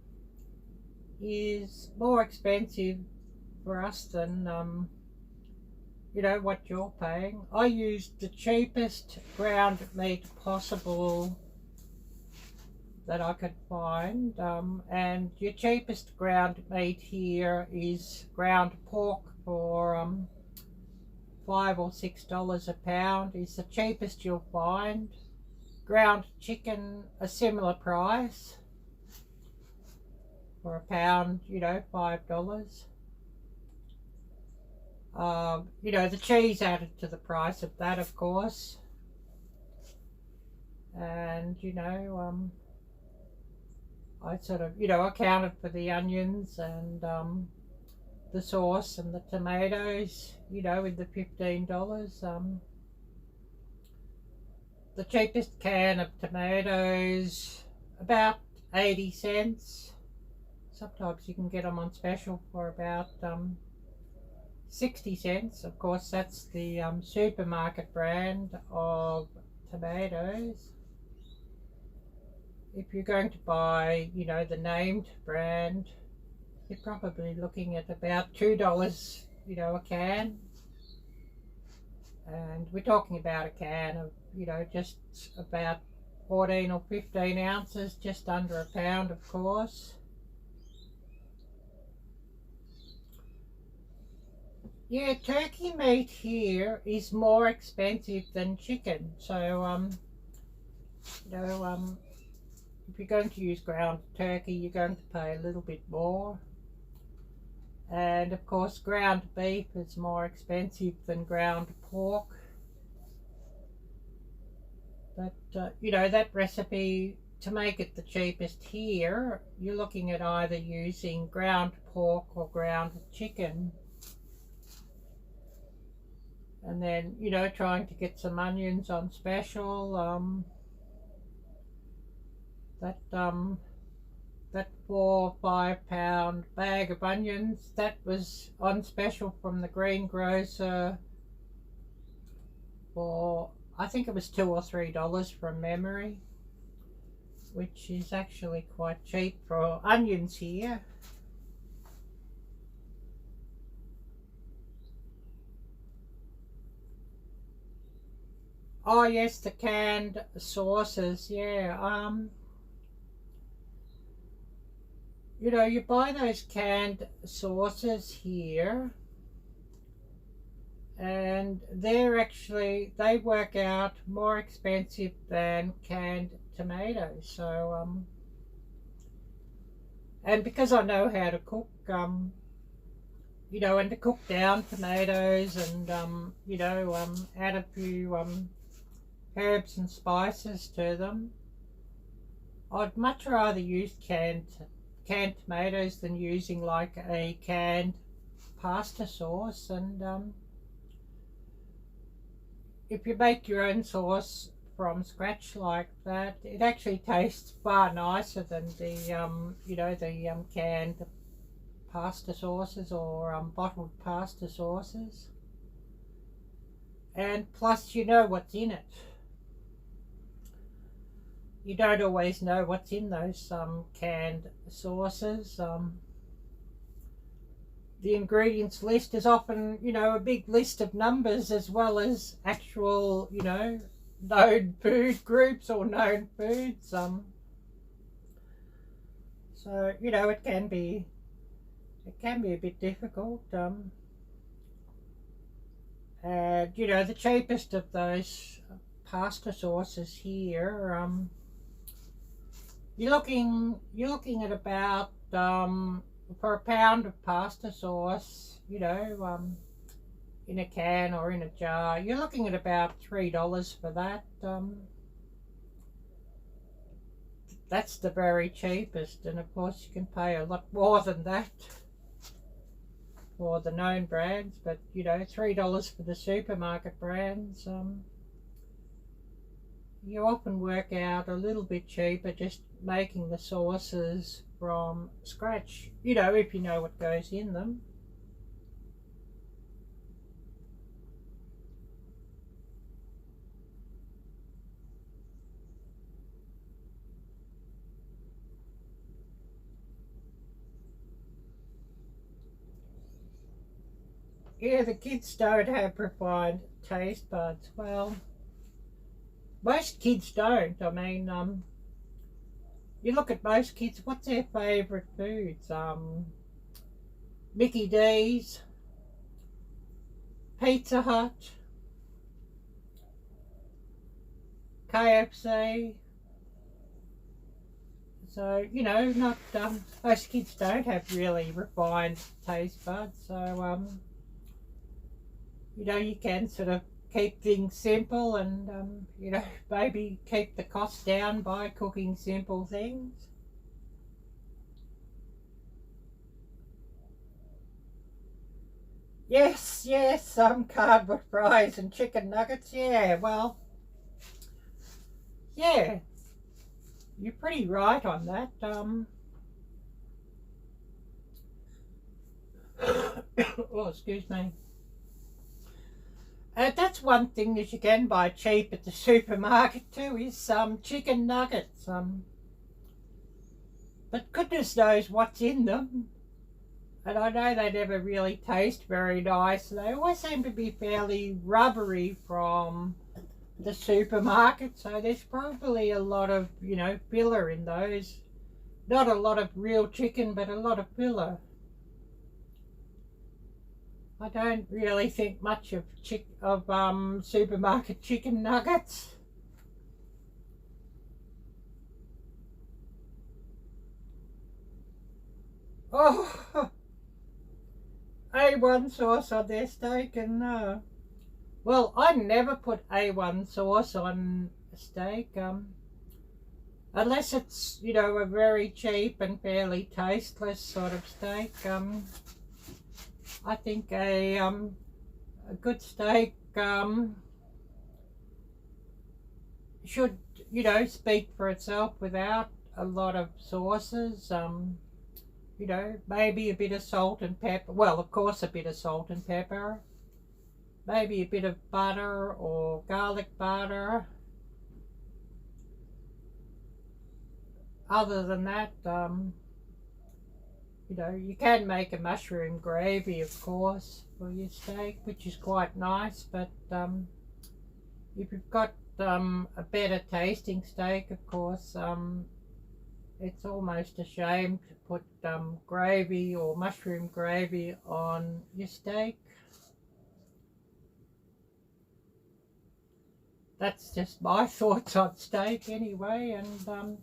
is more expensive for us than you know, what you're paying. I used the cheapest ground meat possible that I could find, and your cheapest ground meat here is ground pork for $5 or $6 a pound is the cheapest you'll find. Ground chicken, a similar price for a pound, you know, $5. You know, the cheese added to the price of that, of course. And, you know, I sort of, you know, accounted for the onions and the sauce and the tomatoes, you know, with the $15. The cheapest can of tomatoes, about 80 cents. Sometimes you can get them on special for about 60 cents. Of course, that's the supermarket brand of tomatoes. If you're going to buy, you know, the named brand, you're probably looking at about $2, you know, a can. And we're talking about a can of, you know, just about 14 or 15 ounces, just under a pound, of course. Yeah, turkey meat here is more expensive than chicken. So, you know, if you're going to use ground turkey, you're going to pay a little bit more. And of course, ground beef is more expensive than ground pork. But, you know, that recipe, to make it the cheapest here, you're looking at either using ground pork or ground chicken. And then, you know, trying to get some onions on special. That 4 or 5 pound bag of onions, that was on special from the greengrocer for, I think it was $2 or $3 from memory, which is actually quite cheap for onions here. Oh yes, the canned sauces, yeah. You know, you buy those canned sauces here, and they work out more expensive than canned tomatoes. So, and because I know how to cook, you know, and to cook down tomatoes and, you know, add a few herbs and spices to them. I'd much rather use canned tomatoes than using like a canned pasta sauce. And if you make your own sauce from scratch like that, it actually tastes far nicer than the you know, the canned pasta sauces or bottled pasta sauces. And plus, you know what's in it. You don't always know what's in those canned sauces. The ingredients list is often, you know, a big list of numbers as well as actual, you know, known food groups or known foods. So, you know, it can be a bit difficult. And, you know, the cheapest of those pasta sauces here, you're looking at about for a pound of pasta sauce, you know, in a can or in a jar, you're looking at about $3 for that. That's the very cheapest, and of course you can pay a lot more than that for the known brands, but you know, $3 for the supermarket brands, you often work out a little bit cheaper just making the sauces from scratch, you know, if you know what goes in them. Yeah, the kids don't have refined taste buds. Well, most kids don't. I mean, you look at most kids, what's their favourite foods? Mickey D's, Pizza Hut, KFC. So, you know, not most kids don't have really refined taste buds. So, you know, you can sort of keep things simple and, you know, maybe keep the cost down by cooking simple things. Yes, cardboard fries and chicken nuggets. Yeah, well, yeah, you're pretty right on that. Oh, excuse me. That's one thing that you can buy cheap at the supermarket too, is some chicken nuggets. But goodness knows what's in them. And I know they never really taste very nice. They always seem to be fairly rubbery from the supermarket. So there's probably a lot of, you know, filler in those. Not a lot of real chicken, but a lot of filler. I don't really think much of supermarket chicken nuggets. Oh, A1 sauce on their steak, and well, I never put A1 sauce on a steak, unless it's, you know, a very cheap and fairly tasteless sort of steak. I think a good steak should, you know, speak for itself without a lot of sauces. You know, maybe a bit of salt and pepper. Well, of course, a bit of salt and pepper. Maybe a bit of butter or garlic butter. Other than that, you know, you can make a mushroom gravy, of course, for your steak, which is quite nice. But if you've got a better tasting steak, of course, it's almost a shame to put gravy or mushroom gravy on your steak. That's just my thoughts on steak anyway. And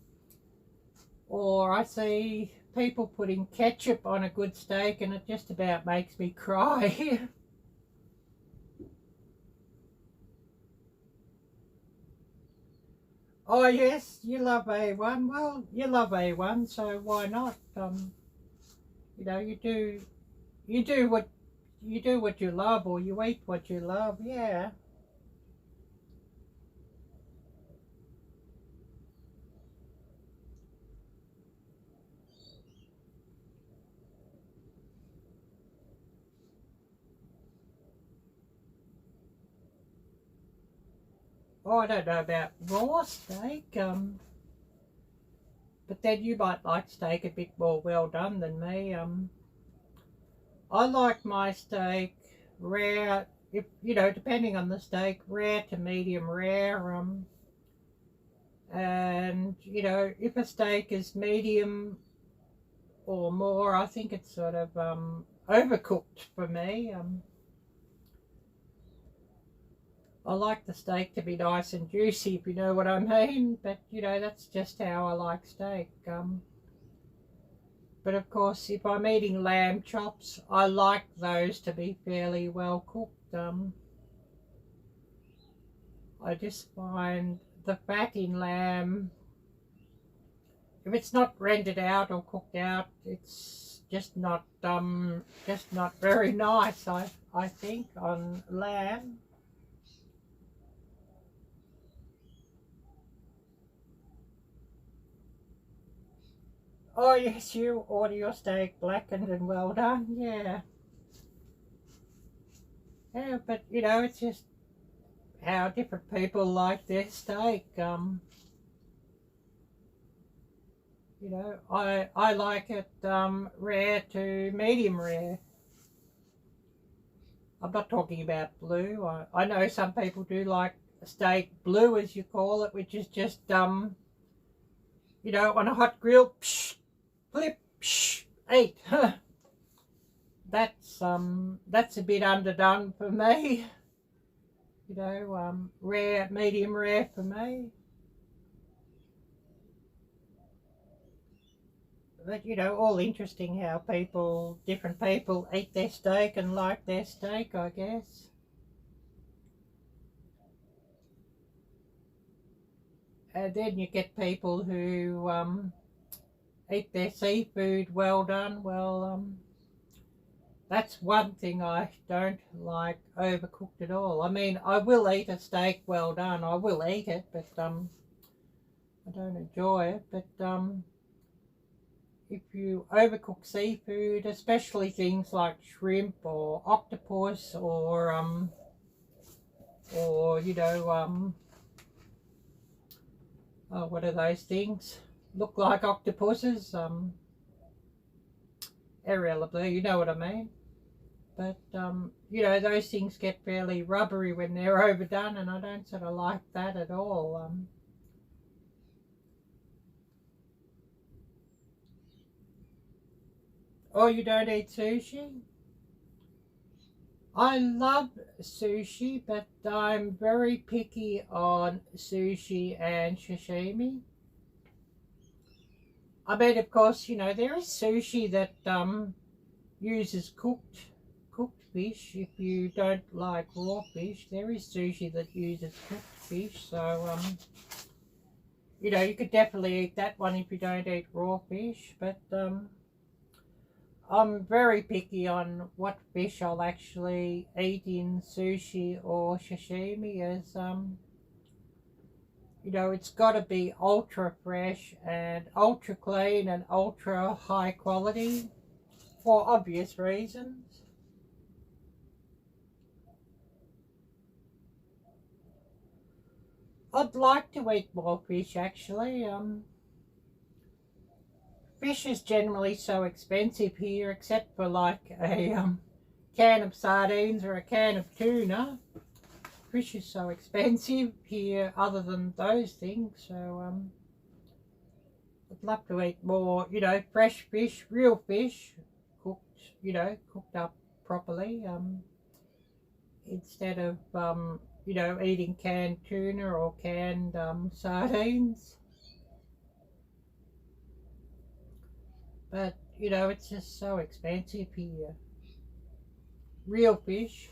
or I see people putting ketchup on a good steak, and it just about makes me cry. Oh yes, you love A1. Well, you love A1, so why not? You know, you do what you love, or you eat what you love. Yeah. Oh, I don't know about raw steak. But then you might like steak a bit more well done than me. I like my steak rare, if you know, depending on the steak, rare to medium rare. And you know, if a steak is medium or more, I think it's sort of overcooked for me. I like the steak to be nice and juicy, if you know what I mean. But you know, that's just how I like steak. But of course, if I'm eating lamb chops, I like those to be fairly well cooked. I just find the fat in lamb, if it's not rendered out or cooked out, it's just not very nice. I think on lamb. Oh yes, you order your steak blackened and well done. Yeah. Yeah, but you know, it's just how different people like their steak. You know, I like it rare to medium rare. I'm not talking about blue. I know some people do like steak blue, as you call it, which is just you know, on a hot grill, psh, flip, psh, eat. That's a bit underdone for me. You know, rare, medium rare for me. But you know, all interesting how different people eat their steak and like their steak, I guess. And then you get people who eat their seafood well done. Well, that's one thing I don't like overcooked at all. I mean, I will eat a steak well done. I will eat it, but I don't enjoy it. But if you overcook seafood, especially things like shrimp or octopus or you know oh, what are those things? Look like octopuses. Arielle-Viking, you know what I mean. But you know, those things get fairly rubbery when they're overdone, and I don't sort of like that at all. Oh, you don't eat sushi? I love sushi, but I'm very picky on sushi and sashimi. I mean, of course, you know, there is sushi that uses cooked fish. If you don't like raw fish, there is sushi that uses cooked fish. So, you know, you could definitely eat that one if you don't eat raw fish. But I'm very picky on what fish I'll actually eat in sushi or sashimi, as you know, it's got to be ultra fresh and ultra clean and ultra high quality for obvious reasons. I'd like to eat more fish actually. Fish is generally so expensive here, except for like a can of sardines or a can of tuna. Fish is so expensive here other than those things, so I'd love to eat more, you know, fresh fish, real fish, cooked, you know, cooked up properly, instead of, you know, eating canned tuna or canned sardines. But, you know, it's just so expensive here. Real fish.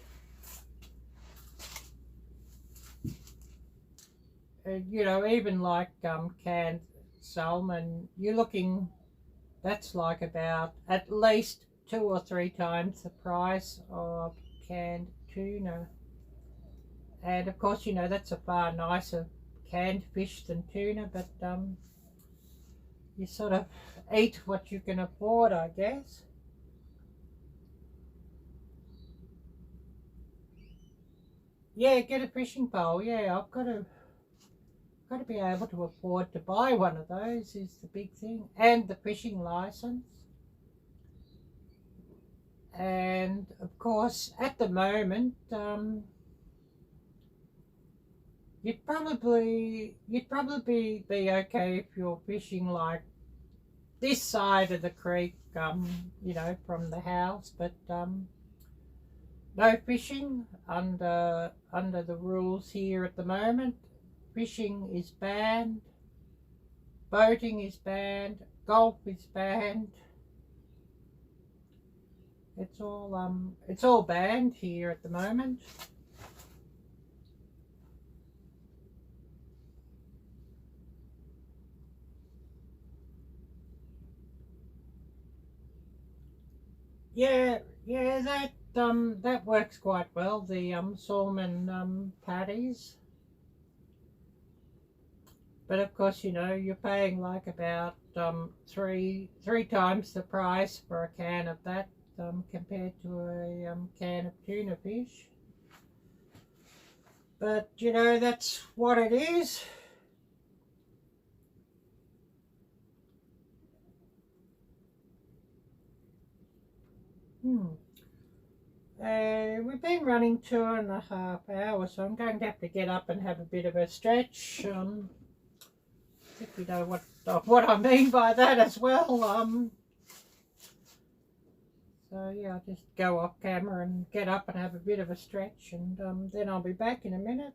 You know, even like canned salmon, you're looking, that's like about at least 2 or 3 times the price of canned tuna. And of course, you know, that's a far nicer canned fish than tuna, but you sort of eat what you can afford, I guess. Yeah, get a fishing pole. Yeah, I've got to be able to afford to buy one of those is the big thing, and the fishing license. And of course, at the moment, you'd probably be okay if you're fishing like this side of the creek, you know, from the house, but no fishing under the rules here at the moment. Fishing is banned, boating is banned, golf is banned. It's all banned here at the moment. Yeah, that works quite well. The salmon patties. But of course, you know, you're paying like about three times the price for a can of that compared to a can of tuna fish. But you know, that's what it is. We've been running 2.5 hours, so I'm going to have to get up and have a bit of a stretch. I think you know what I mean by that as well. So yeah, I'll just go off camera and get up and have a bit of a stretch, and then I'll be back in a minute.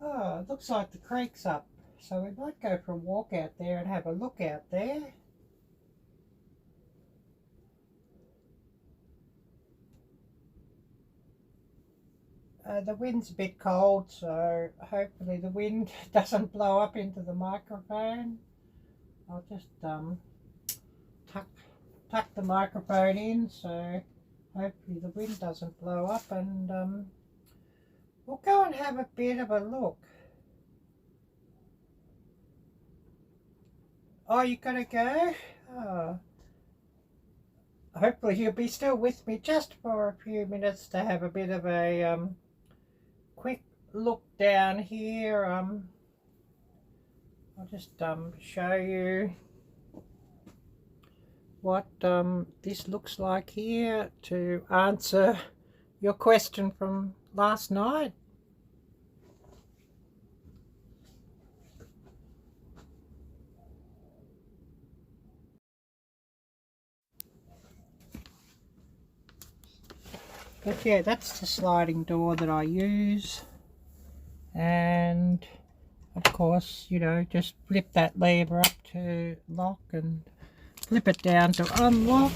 Oh, it looks like the creek's up. So we might go for a walk out there and have a look out there. The wind's a bit cold, so hopefully the wind doesn't blow up into the microphone. I'll just tuck the microphone in, so hopefully the wind doesn't blow up, and we'll go and have a bit of a look. Oh, you gotta go? Oh. Hopefully you'll be still with me just for a few minutes to have a bit of a quick look down here. I'll just show you what this looks like here to answer your question from last night. But yeah, that's the sliding door that I use, and of course, you know, just flip that lever up to lock and flip it down to unlock.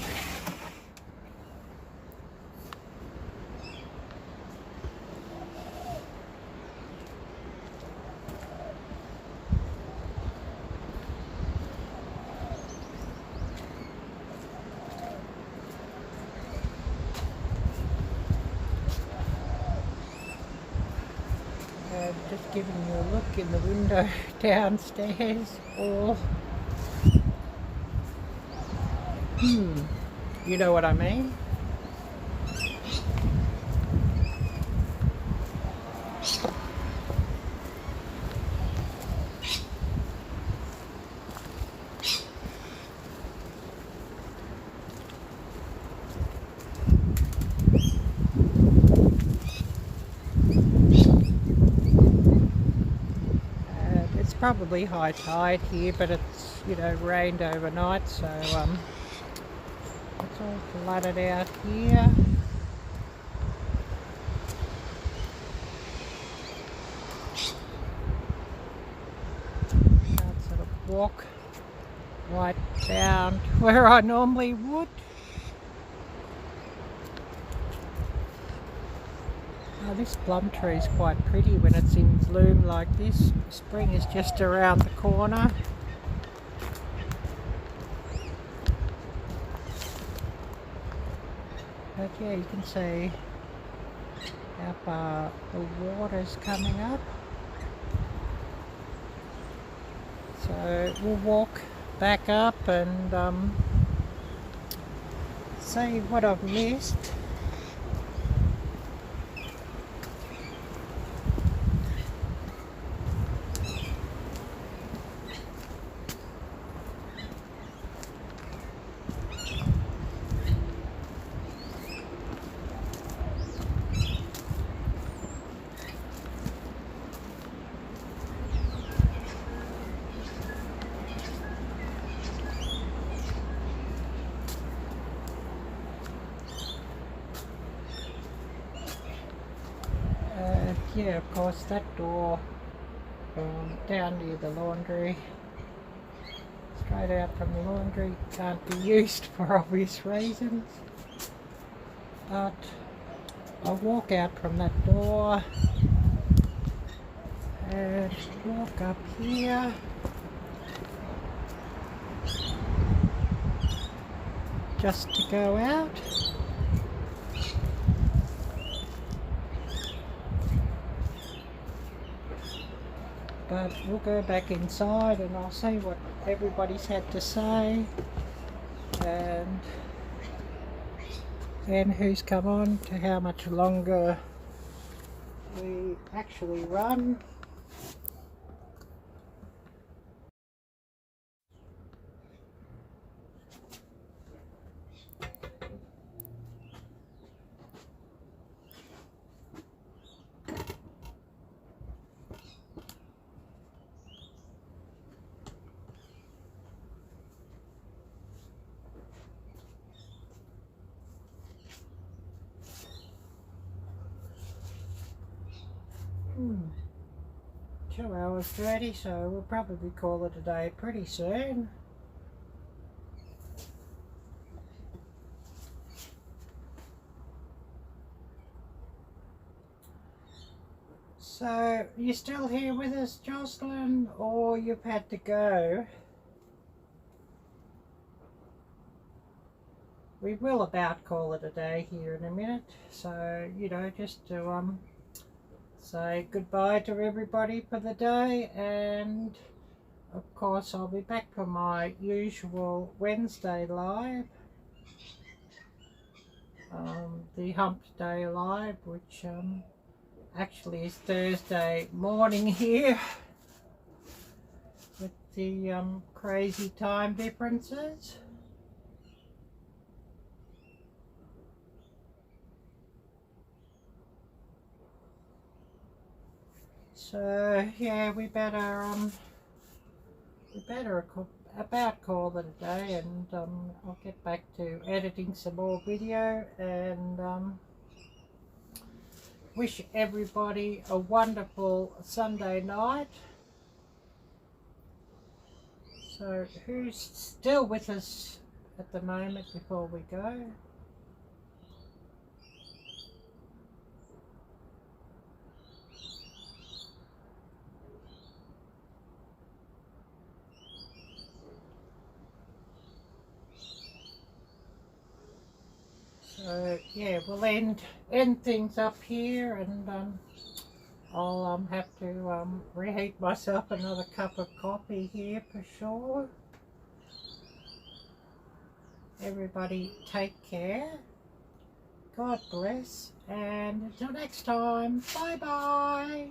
Just giving you a look in the window downstairs, or you know what I mean. Probably high tide here, but it's, you know, rained overnight, so it's all flooded out here. Can't sort of walk right down where I normally would. Oh, this plum tree is quite pretty when it's in bloom like this. Spring is just around the corner. But yeah, you can see how far the water's coming up. So we'll walk back up and see what I've missed. Yeah, of course, that door down near the laundry, straight out from the laundry, can't be used for obvious reasons. But I'll walk out from that door and walk up here. Just to go out. But we'll go back inside and I'll see what everybody's had to say and who's come on, to how much longer we actually run. 2:30, so we'll probably call it a day pretty soon. So, you still here with us, Jocelyn, or you've had to go? We will about call it a day here in a minute, so, you know, just to say goodbye to everybody for the day, and of course I'll be back for my usual Wednesday live, the Hump Day live, which actually is Thursday morning here with the crazy time differences. So yeah, we better about call it a day, and I'll get back to editing some more video, and wish everybody a wonderful Sunday night. So who's still with us at the moment before we go? So yeah, we'll end things up here, and I'll have to reheat myself another cup of coffee here for sure. Everybody take care. God bless, and until next time, bye bye.